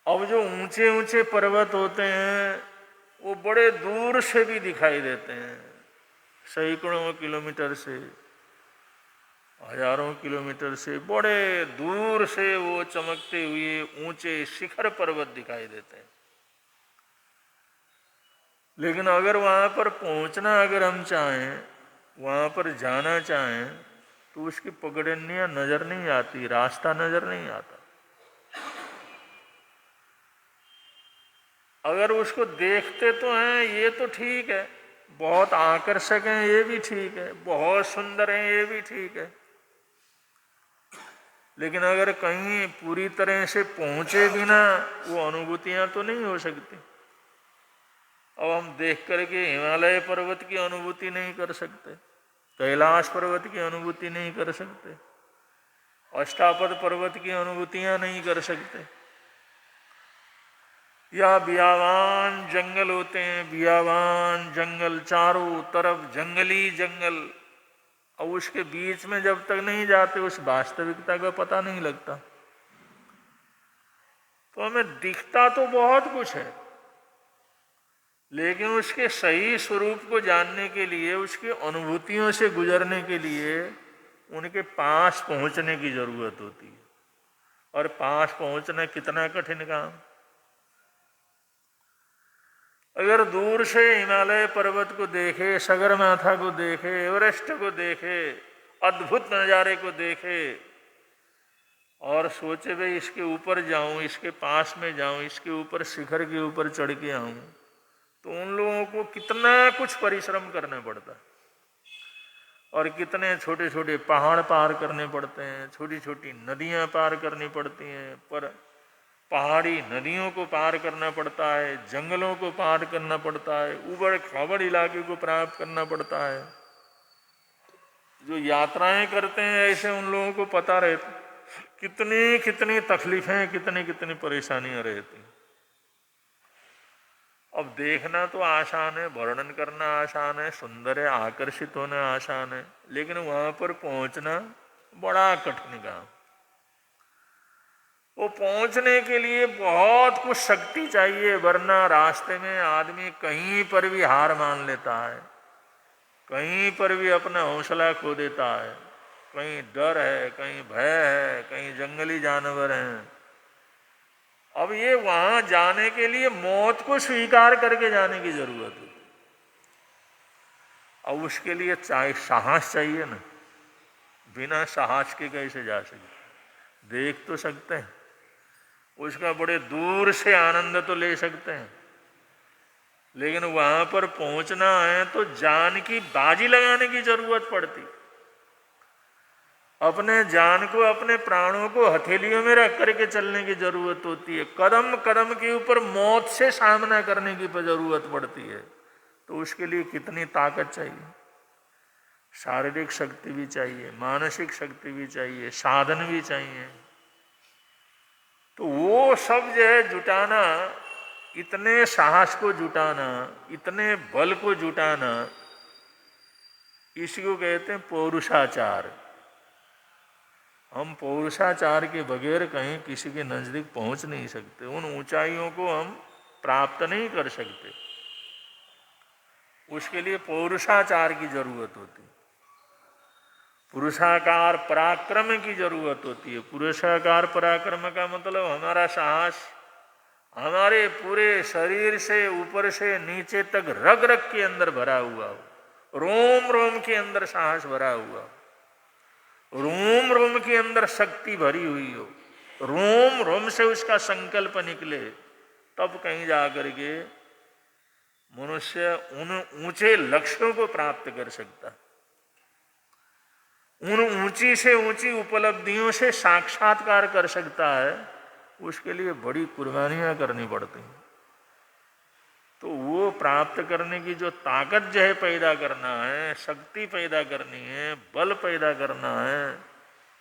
अब जो ऊंचे ऊंचे पर्वत होते हैं वो बड़े दूर से भी दिखाई देते हैं, सैकड़ों किलोमीटर से, हजारों किलोमीटर से, बड़े दूर से वो चमकते हुए ऊंचे शिखर पर्वत दिखाई देते हैं। लेकिन अगर वहां पर पहुंचना अगर हम चाहें, वहां पर जाना चाहें, तो उसकी पगडंडियां नजर नहीं आती, रास्ता नजर नहीं आता। अगर उसको देखते तो हैं, ये तो ठीक है, बहुत आकर्षक हैं, ये भी ठीक है, बहुत सुंदर हैं, ये भी ठीक है, लेकिन अगर कहीं पूरी तरह से पहुंचे बिना वो अनुभूतियां तो नहीं हो सकती। अब हम देख करके हिमालय पर्वत की अनुभूति नहीं कर सकते, कैलाश पर्वत की अनुभूति नहीं कर सकते, अष्टापद पर्वत की अनुभूतियां नहीं कर सकते। या बियावान जंगल होते हैं, बियावान जंगल, चारों तरफ जंगली जंगल, और उसके बीच में जब तक नहीं जाते उस वास्तविकता का पता नहीं लगता। तो हमें दिखता तो बहुत कुछ है, लेकिन उसके सही स्वरूप को जानने के लिए, उसकी अनुभूतियों से गुजरने के लिए उनके पास पहुंचने की जरूरत होती है। और पास पहुंचना कितना कठिन काम। अगर दूर से हिमालय पर्वत को देखे, सगरमाथा को देखे, एवरेस्ट को देखे, अद्भुत नज़ारे को देखे और सोचे भाई इसके ऊपर जाऊं, इसके पास में जाऊं, इसके ऊपर शिखर के ऊपर चढ़ के आऊं, तो उन लोगों को कितना कुछ परिश्रम करना पड़ता है और कितने छोटे छोटे पहाड़ पार करने पड़ते हैं, छोटी छोटी नदियां पार करनी पड़ती हैं, पर पहाड़ी नदियों को पार करना पड़ता है, जंगलों को पार करना पड़ता है, उबड़ खाबड़ इलाके को प्राप्त करना पड़ता है। जो यात्राएं करते हैं ऐसे उन लोगों को पता रहता कितनी कितनी तकलीफें, कितनी कितनी परेशानियां रहती। अब देखना तो आसान है, वर्णन करना आसान है, सुंदर है, आकर्षित होना आसान है, लेकिन वहां पर पहुंचना बड़ा कठिन काम। वो पहुंचने के लिए बहुत कुछ शक्ति चाहिए, वरना रास्ते में आदमी कहीं पर भी हार मान लेता है, कहीं पर भी अपना हौसला खो देता है। कहीं डर है, कहीं भय है, कहीं जंगली जानवर हैं। अब ये वहां जाने के लिए मौत को स्वीकार करके जाने की जरूरत है। अब उसके लिए साहस चाहिए ना, बिना साहस के कैसे जा सकते। देख तो सकते हैं, उसका बड़े दूर से आनंद तो ले सकते हैं, लेकिन वहां पर पहुंचना है तो जान की बाजी लगाने की जरूरत पड़ती। अपने जान को, अपने प्राणों को हथेलियों में रख करके चलने की जरूरत होती है। कदम कदम के ऊपर मौत से सामना करने की जरूरत पड़ती है। तो उसके लिए कितनी ताकत चाहिए, शारीरिक शक्ति भी चाहिए, मानसिक शक्ति भी चाहिए, साधन भी चाहिए। तो वो सब जो है जुटाना, इतने साहस को जुटाना, इतने बल को जुटाना, इसी को कहते हैं पौरुषाचार। हम पौरुषाचार के बगैर कहीं किसी के नजदीक पहुंच नहीं सकते, उन ऊंचाइयों को हम प्राप्त नहीं कर सकते। उसके लिए पौरुषाचार की जरूरत होती है, पुरुषाकार पराक्रम की जरूरत होती है। पुरुषाकार पराक्रम का मतलब हमारा साहस हमारे पूरे शरीर से ऊपर से नीचे तक रग रग के अंदर भरा हुआ हो, रोम रोम के अंदर साहस भरा हुआ हो, रोम रोम के अंदर शक्ति भरी हुई हो, रोम रोम से उसका संकल्प निकले, तब कहीं जाकर के मनुष्य उन ऊंचे लक्ष्यों को प्राप्त कर सकता है, उन ऊंची से ऊंची उपलब्धियों से साक्षात्कार कर सकता है। उसके लिए बड़ी कुर्बानियां करनी पड़ती हैं। तो वो प्राप्त करने की जो ताकत जो है पैदा करना है, शक्ति पैदा करनी है, बल पैदा करना है,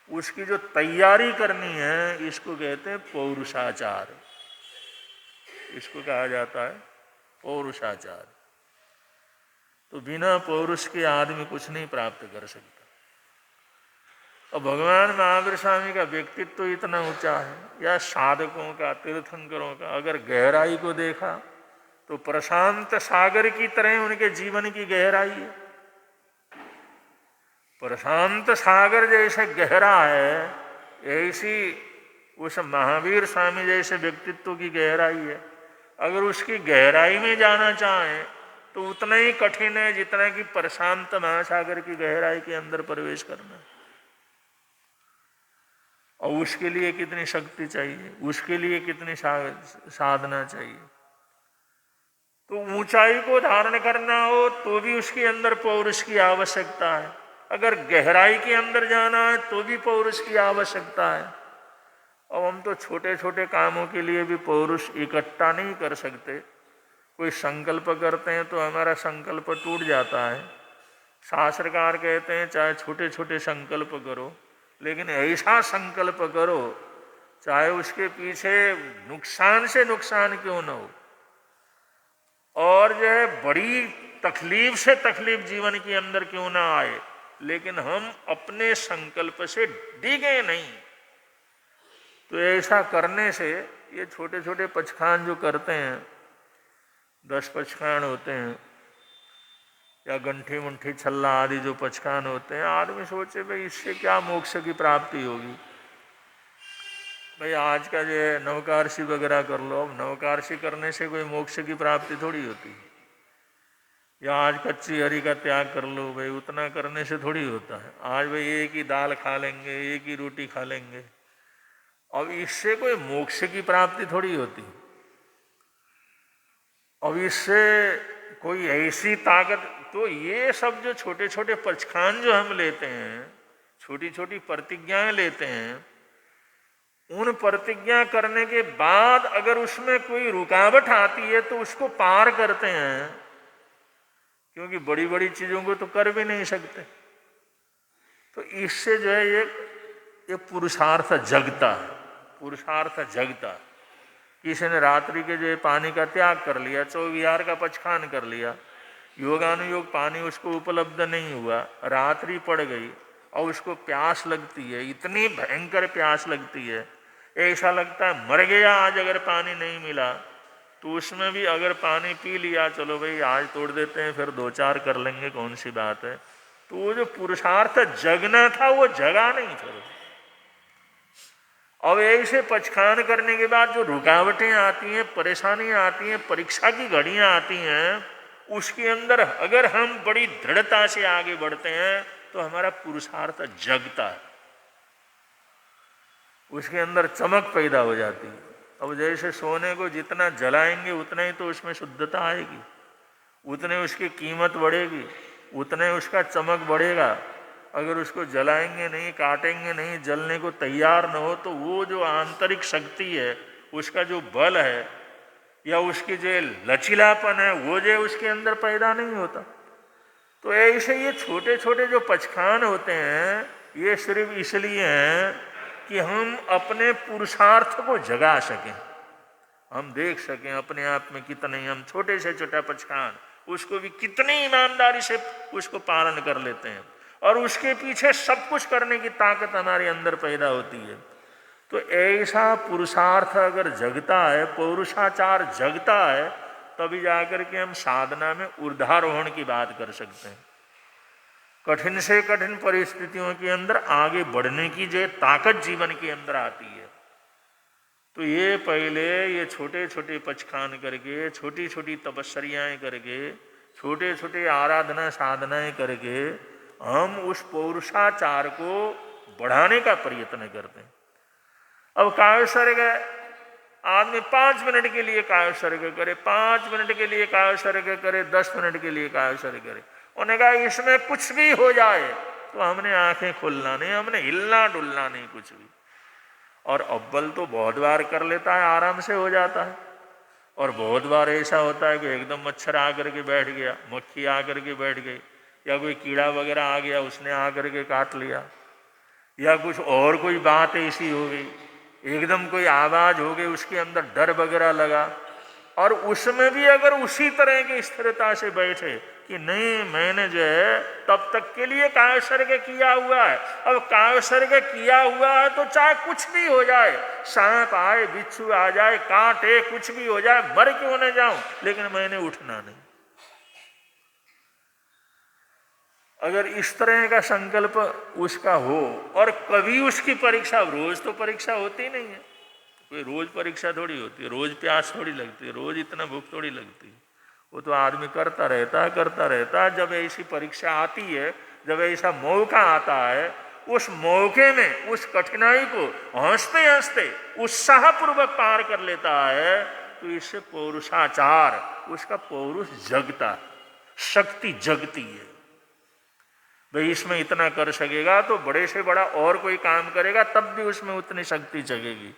उसकी जो तैयारी करनी है, इसको कहते हैं पौरुषाचार। इसको कहा जाता है पौरुषाचार। तो बिना पौरुष के आदमी कुछ नहीं प्राप्त कर सकता। और भगवान महावीर स्वामी का व्यक्तित्व तो इतना ऊंचा है, या साधकों का, तीर्थंकरों का अगर गहराई को देखा तो प्रशांत सागर की तरह उनके जीवन की गहराई है। प्रशांत सागर जैसे गहरा है, ऐसी उस महावीर स्वामी जैसे व्यक्तित्व की गहराई है। अगर उसकी गहराई में जाना चाहें तो उतना ही कठिन है जितना कि प्रशांत महासागर की गहराई के अंदर प्रवेश करना। और उसके लिए कितनी शक्ति चाहिए, उसके लिए कितनी साधना चाहिए। तो ऊंचाई को धारण करना हो तो भी उसके अंदर पौरुष की आवश्यकता है, अगर गहराई के अंदर जाना है तो भी पौरुष की आवश्यकता है। अब हम तो छोटे छोटे कामों के लिए भी पौरुष इकट्ठा नहीं कर सकते। कोई संकल्प करते हैं तो हमारा संकल्प टूट जाता है। शास्त्रकार कहते हैं चाहे छोटे छोटे संकल्प करो, लेकिन ऐसा संकल्प करो चाहे उसके पीछे नुकसान से नुकसान क्यों न हो, और जो है बड़ी तकलीफ से तकलीफ जीवन के अंदर क्यों ना आए, लेकिन हम अपने संकल्प से डिगे नहीं। तो ऐसा करने से ये छोटे छोटे पचखान जो करते हैं, 10 पचखान होते हैं, या गंठी मुंठी छल्ला आदि जो पचखान होते हैं, आदमी सोचे भाई इससे क्या मोक्ष की प्राप्ति होगी। भाई आज का जो है नवकारसी वगैरह कर लो, अब नवकारसी करने से कोई मोक्ष की प्राप्ति थोड़ी होती है। या आज कच्ची हरी का त्याग कर लो, भाई उतना करने से थोड़ी होता है। आज भाई एक ही दाल खा लेंगे, एक ही रोटी खा लेंगे, अब इससे कोई मोक्ष की प्राप्ति थोड़ी होती। अब इससे कोई ऐसी ताकत, तो ये सब जो छोटे छोटे पचखान जो हम लेते हैं, छोटी छोटी प्रतिज्ञाएं लेते हैं, उन प्रतिज्ञा करने के बाद अगर उसमें कोई रुकावट आती है तो उसको पार करते हैं, क्योंकि बड़ी बड़ी चीजों को तो कर भी नहीं सकते। तो इससे जो है ये पुरुषार्थ जगता है, पुरुषार्थ जगता। किसी ने रात्रि के जो पानी का त्याग कर लिया, 24 का पचखान कर लिया, योगानुयोग पानी उसको उपलब्ध नहीं हुआ, रात्रि पड़ गई और उसको प्यास लगती है, इतनी भयंकर प्यास लगती है, ऐसा लगता है मर गया आज अगर पानी नहीं मिला। तो उसमें भी अगर पानी पी लिया, चलो भाई आज तोड़ देते हैं, फिर 2-4 कर लेंगे, कौन सी बात है। तो वो जो पुरुषार्थ जगना था वो जगा नहीं था। अब ऐसे पचखान करने के बाद जो रुकावटें आती हैं, परेशानियां आती हैं, परीक्षा की घड़ियां आती हैं, उसके अंदर अगर हम बड़ी दृढ़ता से आगे बढ़ते हैं तो हमारा पुरुषार्थ जगता है, उसके अंदर चमक पैदा हो जाती है। अब जैसे सोने को जितना जलाएंगे उतना ही तो उसमें शुद्धता आएगी, उतने उसकी कीमत बढ़ेगी, उतने उसका चमक बढ़ेगा। अगर उसको जलाएंगे नहीं, काटेंगे नहीं, जलने को तैयार न हो, तो वो जो आंतरिक शक्ति है, उसका जो बल है या उसकी जो लचीलापन है, वो जो उसके अंदर पैदा नहीं होता। तो ऐसे ये छोटे छोटे जो पचखान होते हैं, ये सिर्फ इसलिए हैं कि हम अपने पुरुषार्थ को जगा सकें, हम देख सकें अपने आप में कितने हम छोटे से छोटा पचखान उसको भी कितनी ईमानदारी से उसको पालन कर लेते हैं, और उसके पीछे सब कुछ करने की ताकत हमारे अंदर पैदा होती है। तो ऐसा पुरुषार्थ अगर जगता है, पौरुषाचार जगता है, तभी जाकर के हम साधना में ऊर्ध्वारोहण की बात कर सकते हैं। कठिन से कठिन परिस्थितियों के अंदर आगे बढ़ने की जो ताकत जीवन के अंदर आती है। तो ये पहले ये छोटे छोटे पचखान करके, छोटी छोटी तपस्याएं करके, छोटे छोटे आराधना साधनाएं करके हम उस पौरुषाचार को बढ़ाने का प्रयत्न करते हैं। अब कायसर्ग आदमी 5 मिनट के लिए कायसर्ग करे, 5 मिनट के लिए कायसर्ग करे, 10 मिनट के लिए कायसर्ग करे। उन्होंने कहा इसमें कुछ भी हो जाए तो हमने आंखें खोलना नहीं, हमने हिलना डुलना नहीं कुछ भी। और अव्वल तो बहुत बार कर लेता है, आराम से हो जाता है, और बहुत बार ऐसा होता है कि एकदम मच्छर आकर के बैठ गया, मक्खी आकर के बैठ गई, या कोई कीड़ा वगैरह आ गया उसने आकर के काट लिया, या कुछ और कोई बात ऐसी हो गई, एकदम कोई आवाज हो गई, उसके अंदर डर वगैरह लगा, और उसमें भी अगर उसी तरह की स्थिरता से बैठे कि नहीं मैंने जो है तब तक के लिए कायसर्ग किया हुआ है, अब कायसर्ग किया हुआ है तो चाहे कुछ भी हो जाए, सांप आए, बिच्छू आ जाए, कांटे, कुछ भी हो जाए, मर क्यों न जाऊं, लेकिन मैंने उठना नहीं। अगर इस तरह का संकल्प उसका हो, और कभी उसकी परीक्षा, रोज तो परीक्षा होती नहीं है, कोई रोज परीक्षा थोड़ी होती है, रोज प्यास थोड़ी लगती है, रोज इतना भूख थोड़ी लगती है, वो तो आदमी करता रहता है। जब ऐसी परीक्षा आती है, जब ऐसा मौका आता है, उस मौके में उस कठिनाई को हंसते हंसते उत्साहपूर्वक पार कर लेता है, तो इससे पौरुषाचार, उसका पौरुष जगता, शक्ति जगती है। भाई इसमें इतना कर सकेगा तो बड़े से बड़ा और कोई काम करेगा तब भी उसमें उतनी शक्ति जगेगी।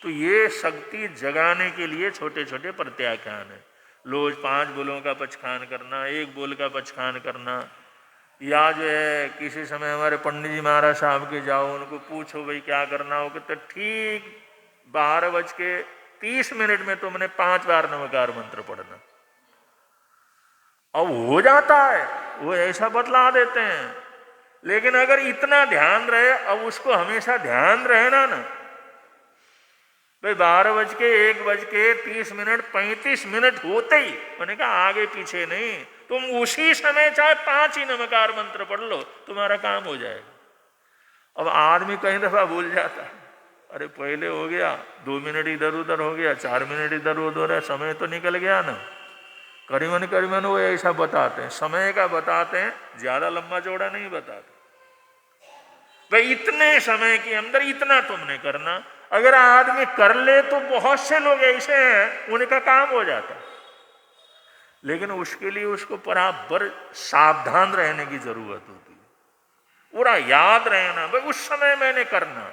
तो ये शक्ति जगाने के लिए छोटे छोटे प्रत्याख्यान है। रोज 5 बोलों का पचखान करना, 1 बोल का पचखान करना, या जो है किसी समय हमारे पंडित जी महाराज साहब के जाओ, उनको पूछो भाई क्या करना हो, तो ठीक 12:30 में तुमने 5 बार नमकार मंत्र पढ़ना। अब हो जाता है, वो ऐसा बतला देते हैं, लेकिन अगर इतना ध्यान रहे, अब उसको हमेशा ध्यान रहे ना भाई 12:01:30 35 मिनट होते ही मैंने कहा आगे पीछे नहीं, तुम उसी समय चाहे 5 ही नमकार मंत्र पढ़ लो, तुम्हारा काम हो जाएगा। अब आदमी कई दफा भूल जाता है, अरे पहले हो गया, 2 मिनट इधर उधर हो गया, 4 मिनट इधर उधर है, समय तो निकल गया ना। करीबन वो ऐसा बताते हैं, समय का बताते हैं, ज्यादा लंबा चौड़ा नहीं बताते। भाई इतने समय के अंदर इतना तुमने करना। अगर आदमी कर ले तो बहुत से लोग ऐसे हैं उनका काम हो जाता, लेकिन उसके लिए उसको बराबर सावधान रहने की जरूरत होती है, पूरा याद रहना भाई उस समय मैंने करना,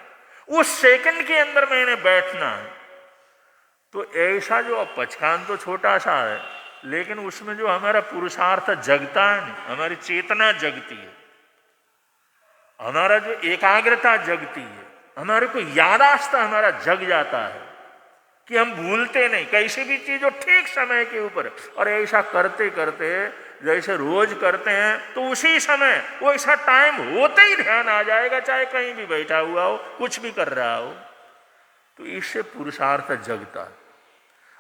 उस सेकंड के अंदर मैंने बैठना है। तो ऐसा जो पचखान तो छोटा सा है, लेकिन उसमें जो हमारा पुरुषार्थ जगता है ना, हमारी चेतना जगती है, हमारा जो एकाग्रता जगती है, हमारे को यादाश्त हमारा जग जाता है कि हम भूलते नहीं कैसी भी चीज हो ठीक समय के ऊपर। और ऐसा करते करते जैसे रोज करते हैं तो उसी समय वो ऐसा टाइम होते ही ध्यान आ जाएगा, चाहे कहीं भी बैठा हुआ हो, कुछ भी कर रहा हो। तो इससे पुरुषार्थ जगता है।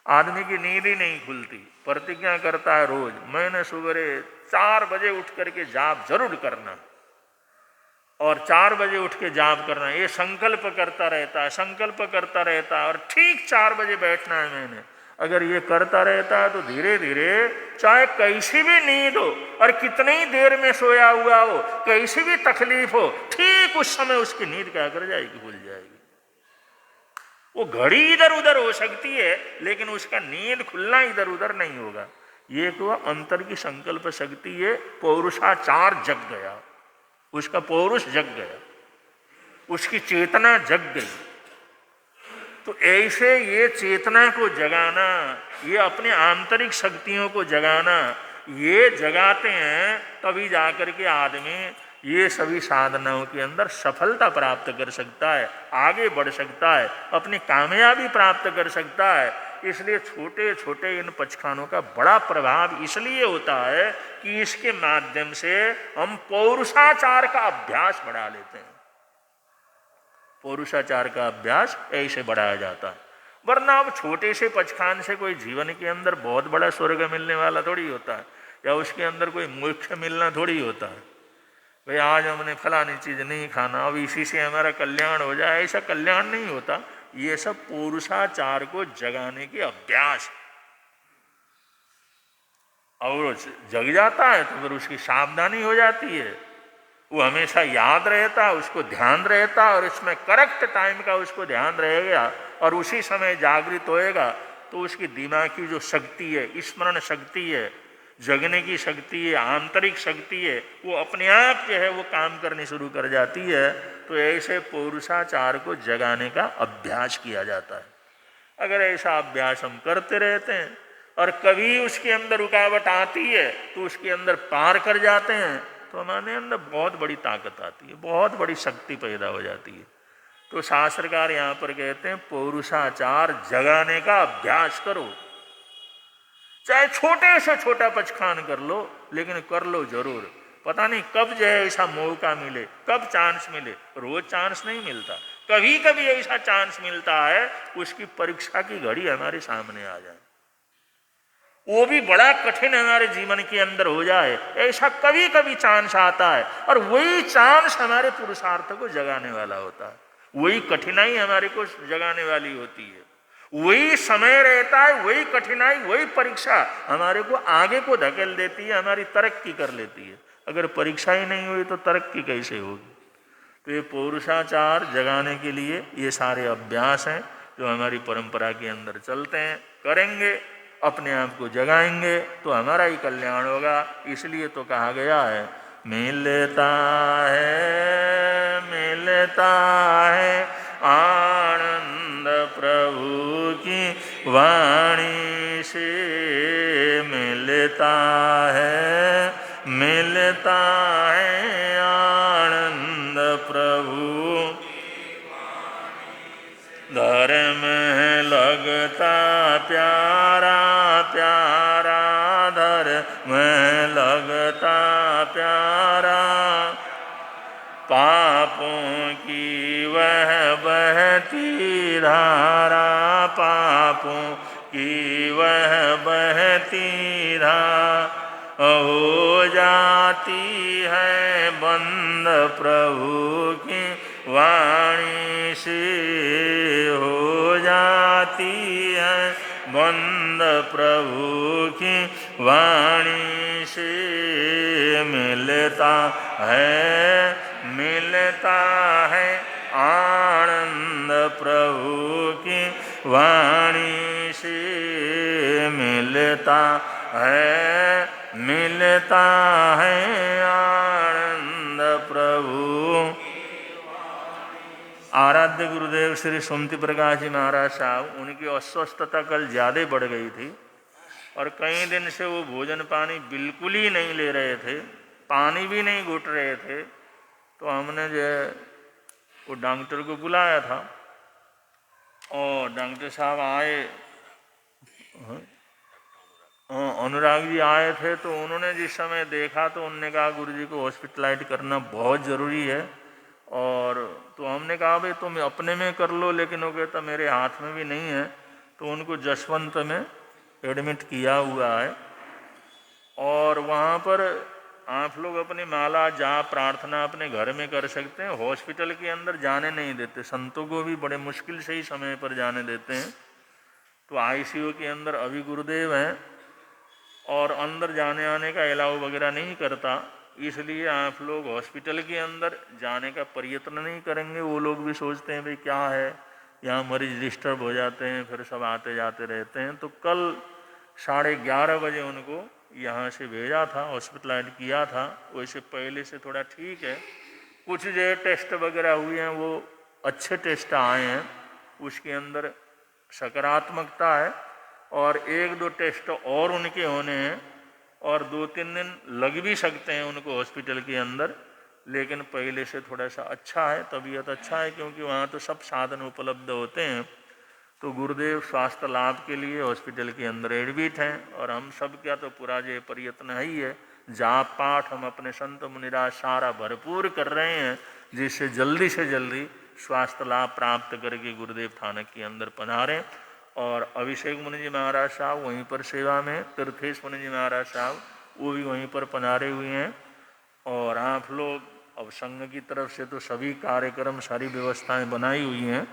आदमी की नींद ही नहीं खुलती, प्रतिज्ञा करता है रोज मैंने सुबह 4 बजे उठ करके जाप जरूर करना, और 4 बजे उठ के जाप करना, ये संकल्प करता रहता है, और ठीक 4 बजे बैठना है मैंने। अगर ये करता रहता है तो धीरे धीरे चाहे कैसी भी नींद हो और कितनी ही देर में सोया हुआ हो, कैसी भी तकलीफ हो, ठीक उस समय उसकी नींद क्या कर जाएगी, खुल जाएगी। वो घड़ी इधर उधर हो सकती है, लेकिन उसका नींद खुलना इधर उधर नहीं होगा। ये तो अंतर की संकल्प शक्ति है, पौरुषाचार जग गया, उसका पौरुष जग गया, उसकी चेतना जग गई। तो ऐसे ये चेतना को जगाना, ये अपने आंतरिक शक्तियों को जगाना, ये जगाते हैं तभी जाकर के आदमी ये सभी साधनाओं के अंदर सफलता प्राप्त कर सकता है, आगे बढ़ सकता है, अपनी कामयाबी प्राप्त कर सकता है। इसलिए छोटे छोटे इन पचखानों का बड़ा प्रभाव इसलिए होता है कि इसके माध्यम से हम पौरुषाचार का अभ्यास बढ़ा लेते हैं। पौरुषाचार का अभ्यास ऐसे बढ़ाया जाता है, वरना अब छोटे से पचखान से कोई जीवन के अंदर बहुत बड़ा स्वर्ग मिलने वाला थोड़ी होता है, या उसके अंदर कोई मोक्ष मिलना थोड़ी होता है। भाई आज हमने फलानी चीज नहीं खाना, अब इसी से हमारा कल्याण हो जाए, ऐसा कल्याण नहीं होता। ये सब पौरुषाचार को जगाने के अभ्यास। और जग जाता है तो फिर उसकी सावधानी हो जाती है, वो हमेशा याद रहता, उसको ध्यान रहता, और इसमें करेक्ट टाइम का उसको ध्यान रहेगा और उसी समय जागृत होएगा, तो उसकी दिमाग की जो शक्ति है, स्मरण शक्ति है, जगने की शक्ति है, आंतरिक शक्ति है, वो अपने आप जो है वो काम करनी शुरू कर जाती है। तो ऐसे पौरुषाचार को जगाने का अभ्यास किया जाता है। अगर ऐसा अभ्यास हम करते रहते हैं और कभी उसके अंदर रुकावट आती है तो उसके अंदर पार कर जाते हैं, तो हमारे अंदर बहुत बड़ी ताकत आती है, बहुत बड़ी शक्ति पैदा हो जाती है। तो शास्त्रकार यहाँ पर कहते हैं पौरुषाचार जगाने का अभ्यास करो, चाहे छोटे से छोटा पचखान कर लो, लेकिन कर लो जरूर। पता नहीं कब जो है ऐसा मौका मिले, कब चांस मिले, रोज चांस नहीं मिलता, कभी कभी ऐसा चांस मिलता है उसकी परीक्षा की घड़ी हमारे सामने आ जाए, वो भी बड़ा कठिन हमारे जीवन के अंदर हो जाए, ऐसा कभी कभी चांस आता है। और वही चांस हमारे पुरुषार्थ को जगाने वाला होता है, वही कठिनाई हमारे को जगाने वाली होती है, वही समय रहता है, वही कठिनाई, वही परीक्षा हमारे को आगे को धकेल देती है, हमारी तरक्की कर लेती है। अगर परीक्षा ही नहीं हुई तो तरक्की कैसे होगी? तो ये पौरुषाचार जगाने के लिए ये सारे अभ्यास हैं जो हमारी परंपरा के अंदर चलते हैं। करेंगे, अपने आप को जगाएंगे तो हमारा ही कल्याण होगा। इसलिए तो कहा गया है मिलता है आनंद प्रभु की वाणी से, मिलता है आनंद प्रभु धर्म लगता प्यारा प्यारा, धर्म लगता प्यारा, पापों की वह बहती धारा, पापों की वह बहती धारा हो जाती है बंद प्रभु की वाणी से, हो जाती है बंद प्रभु की वाणी से। मिलता है आनंद प्रभु की वाणी से, मिलता है आनंद प्रभु। आराध्य गुरुदेव श्री सुमति प्रकाश जी महाराज साहब, उनकी अस्वस्थता कल ज़्यादा बढ़ गई थी और कई दिन से वो भोजन पानी बिल्कुल ही नहीं ले रहे थे, पानी भी नहीं घुट रहे थे। तो हमने जो है वो डॉक्टर को बुलाया था और डॉक्टर साहब आए, अनुराग जी आए थे। तो उन्होंने जिस समय देखा तो उन्होंने कहा गुरुजी को हॉस्पिटलाइज करना बहुत ज़रूरी है। और तो हमने कहा भाई तुम अपने में कर लो, लेकिन वो कहता मेरे हाथ में भी नहीं है। तो उनको जसवंत में एडमिट किया हुआ है और वहाँ पर आप लोग अपनी माला जाप प्रार्थना अपने घर में कर सकते हैं, हॉस्पिटल के अंदर जाने नहीं देते। संतों को भी बड़े मुश्किल से ही समय पर जाने देते हैं। तो आईसीयू के अंदर अभी गुरुदेव हैं और अंदर जाने आने का अलाउ वगैरह नहीं करता, इसलिए आप लोग हॉस्पिटल के अंदर जाने का प्रयत्न नहीं करेंगे। वो लोग भी सोचते हैं भाई क्या है, यहाँ मरीज डिस्टर्ब हो जाते हैं, फिर सब आते जाते रहते हैं। तो कल 11:30 बजे उनको यहाँ से भेजा था, हॉस्पिटलाइज किया था। वैसे पहले से थोड़ा ठीक है, कुछ जो टेस्ट वगैरह हुए हैं वो अच्छे टेस्ट आए हैं, उसके अंदर सकारात्मकता है। और 1-2 टेस्ट और उनके होने हैं और 2-3 दिन लग भी सकते हैं उनको हॉस्पिटल के अंदर, लेकिन पहले से थोड़ा सा अच्छा है, तबीयत अच्छा है, क्योंकि वहाँ तो सब साधन उपलब्ध होते हैं। तो गुरुदेव स्वास्थ्य लाभ के लिए हॉस्पिटल के अंदर एडमिट हैं और हम सब क्या तो पूरा जो प्रयत्न है ही है, जाप पाठ हम अपने संत मुनिराज सारा भरपूर कर रहे हैं जिससे जल्दी से जल्दी स्वास्थ्य लाभ प्राप्त करके गुरुदेव थानक के अंदर पधारें। और अभिषेक मुनि जी महाराज साहब वहीं पर सेवा में, तीर्थेश मुनि जी महाराज साहब वो भी वहीं पर पधारे हुए हैं। और आप लोग अब संघ की तरफ से तो सभी कार्यक्रम सारी व्यवस्थाएं बनाई हुई हैं,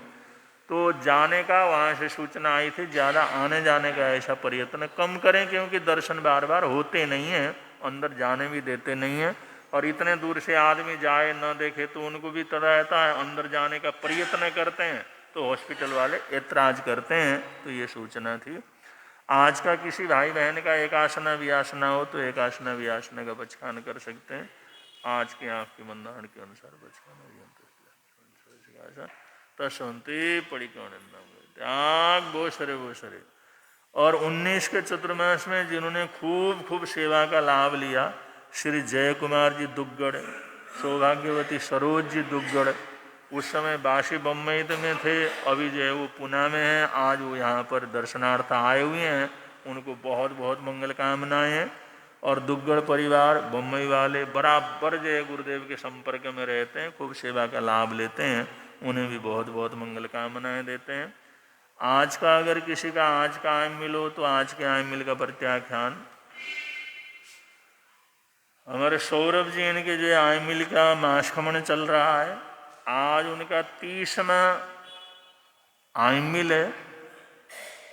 तो जाने का वहाँ से सूचना आई थी, ज़्यादा आने जाने का ऐसा प्रयत्न कम करें क्योंकि दर्शन बार बार होते नहीं हैं, अंदर जाने भी देते नहीं हैं। और इतने दूर से आदमी जाए न देखे तो उनको भी तरह रहता है, अंदर जाने का प्रयत्न करते हैं तो हॉस्पिटल वाले ऐतराज करते हैं। तो ये सूचना थी। आज का किसी भाई बहन का एक आसना वियासना हो तो एक आसना वियासना का बचकान कर सकते हैं। आज के आपके बंधारण के अनुसार बचकान तस्वंती पड़ी त्याग वो सरे। और 19 के चतुर्मास में जिन्होंने खूब सेवा का लाभ लिया, श्री जय कुमार जी दुग्गड़, सौभाग्यवती सरोज जी दुग्गड़, उस समय बासी बम्बई में थे, अभी जो है वो पुणे में हैं। आज वो यहाँ पर दर्शनार्थ आए हुए हैं, उनको बहुत बहुत मंगल कामनाएं हैं। और दुग्गड़ परिवार बम्बई वाले बराबर जो है गुरुदेव के संपर्क में रहते हैं, खूब सेवा का लाभ लेते हैं, उन्हें भी बहुत बहुत मंगल कामनाएं देते हैं। आज का अगर किसी का आज का आय मिल हो तो आज के आय मिल का प्रत्याख्यान हमारे सौरभ जी, इनके जो आय मिल का मासखमन चल रहा है, आज उनका 30वां आय मिल है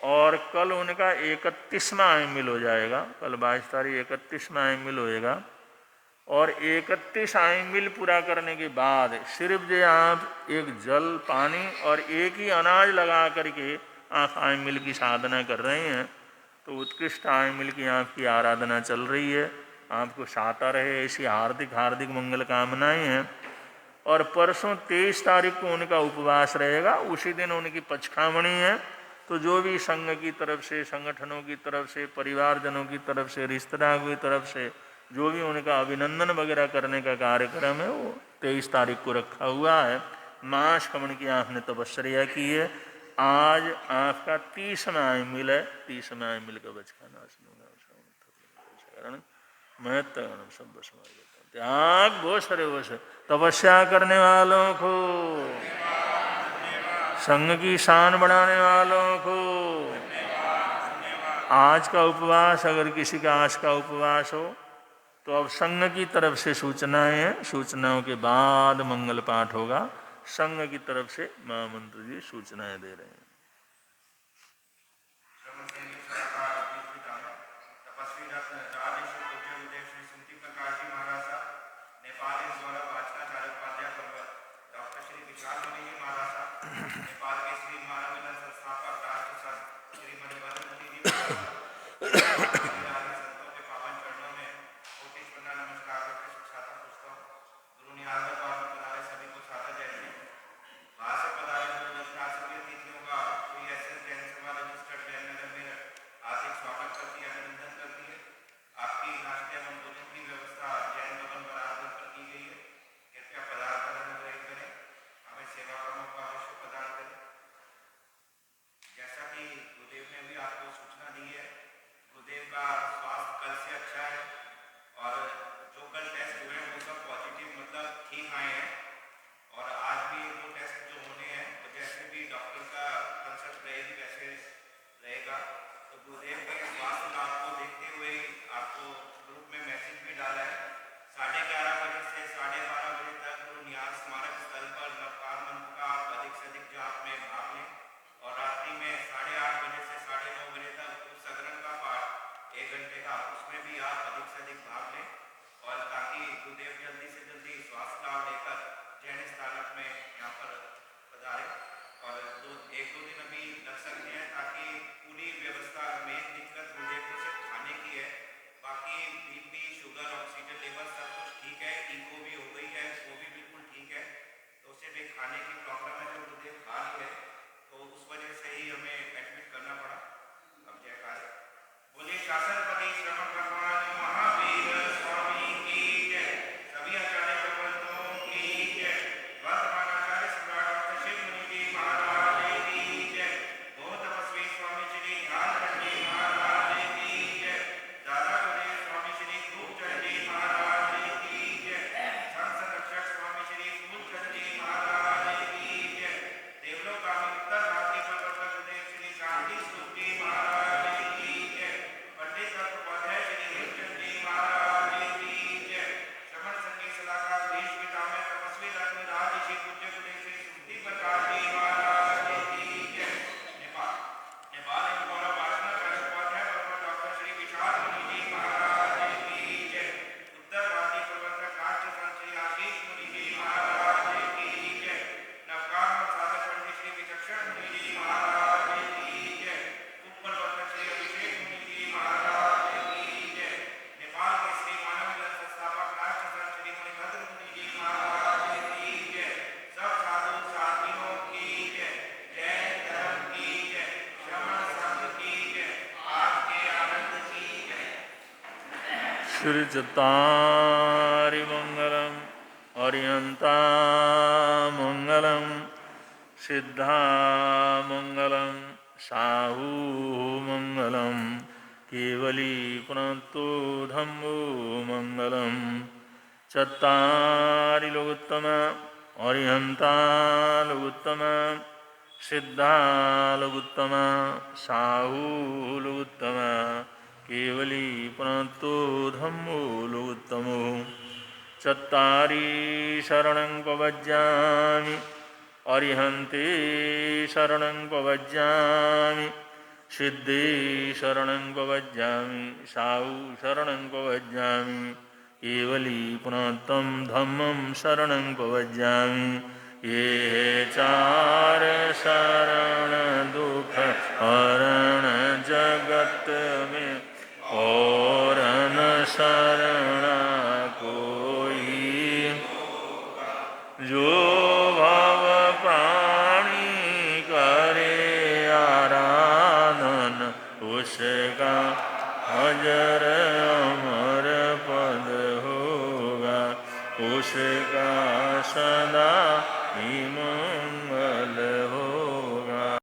और कल उनका 31वां आय मिल हो जाएगा। कल 22 तारीख 31वां आय मिल होएगा। और 31 आय मिल पूरा करने के बाद सिर्फ जो आप एक जल पानी और एक ही अनाज लगा करके आप आय मिल की साधना कर रहे हैं, तो उत्कृष्ट आय मिल की आपकी आराधना चल रही है। आपको साता रहे ऐसी हार्दिक हार्दिक मंगल कामनाएं हैं। और परसों 23 तारीख को उनका उपवास रहेगा, उसी दिन उनकी पचखामणी है। तो जो भी संघ की तरफ से, संगठनों की तरफ से, परिवारजनों की तरफ से, रिश्तेदारों की तरफ से जो भी उनका अभिनंदन वगैरह करने का कार्यक्रम है वो 23 तारीख को रखा हुआ है। मास खमन की आपने तपस्या की है। आज आपका 30वां आय मिल है। 30वां आय मिल का बचकाना सब त्याग वो सरे तपस्या करने वालों को, संघ की शान बढ़ाने वालों को। आज का उपवास अगर किसी का आज का उपवास हो तो अब संघ की तरफ से सूचनाएं हैं, सूचनाओं के बाद मंगल पाठ होगा। संघ की तरफ से महामंत्री जी सूचनाएं दे रहे हैं। उसमें भी आप अधिक से अधिक भाग लें और ताकि गुरुदेव जल्दी से जल्दी स्वास्थ्य लाभ लेकर श्री चत्तारि मंगलम अरिहंता मंगलम सिद्धा मंगलम साहू मंगलम केवली पुनतो धम्मो मंगलम चत्तारि लोकोत्तम अरिहंता लोकोत्तम सिद्धा लोकोत्तम साहू लोकोत्तम केवली पुनतो धम्मो लोकोत्तमो चत्तारि शरणं पवज्जामि अरिहन्ते शरणं पवज्जामि सिद्धे शरणं पवज्जामि साहू शरणं पवज्जामि केवली पुनतं धम्मं शरणं पवज्जामि ये चार शरण दुख हरण जगत में और न शरण कोई जो भव प्राणी करे आराधन उसका अजर अमर पद होगा उसका सदा ही मंगल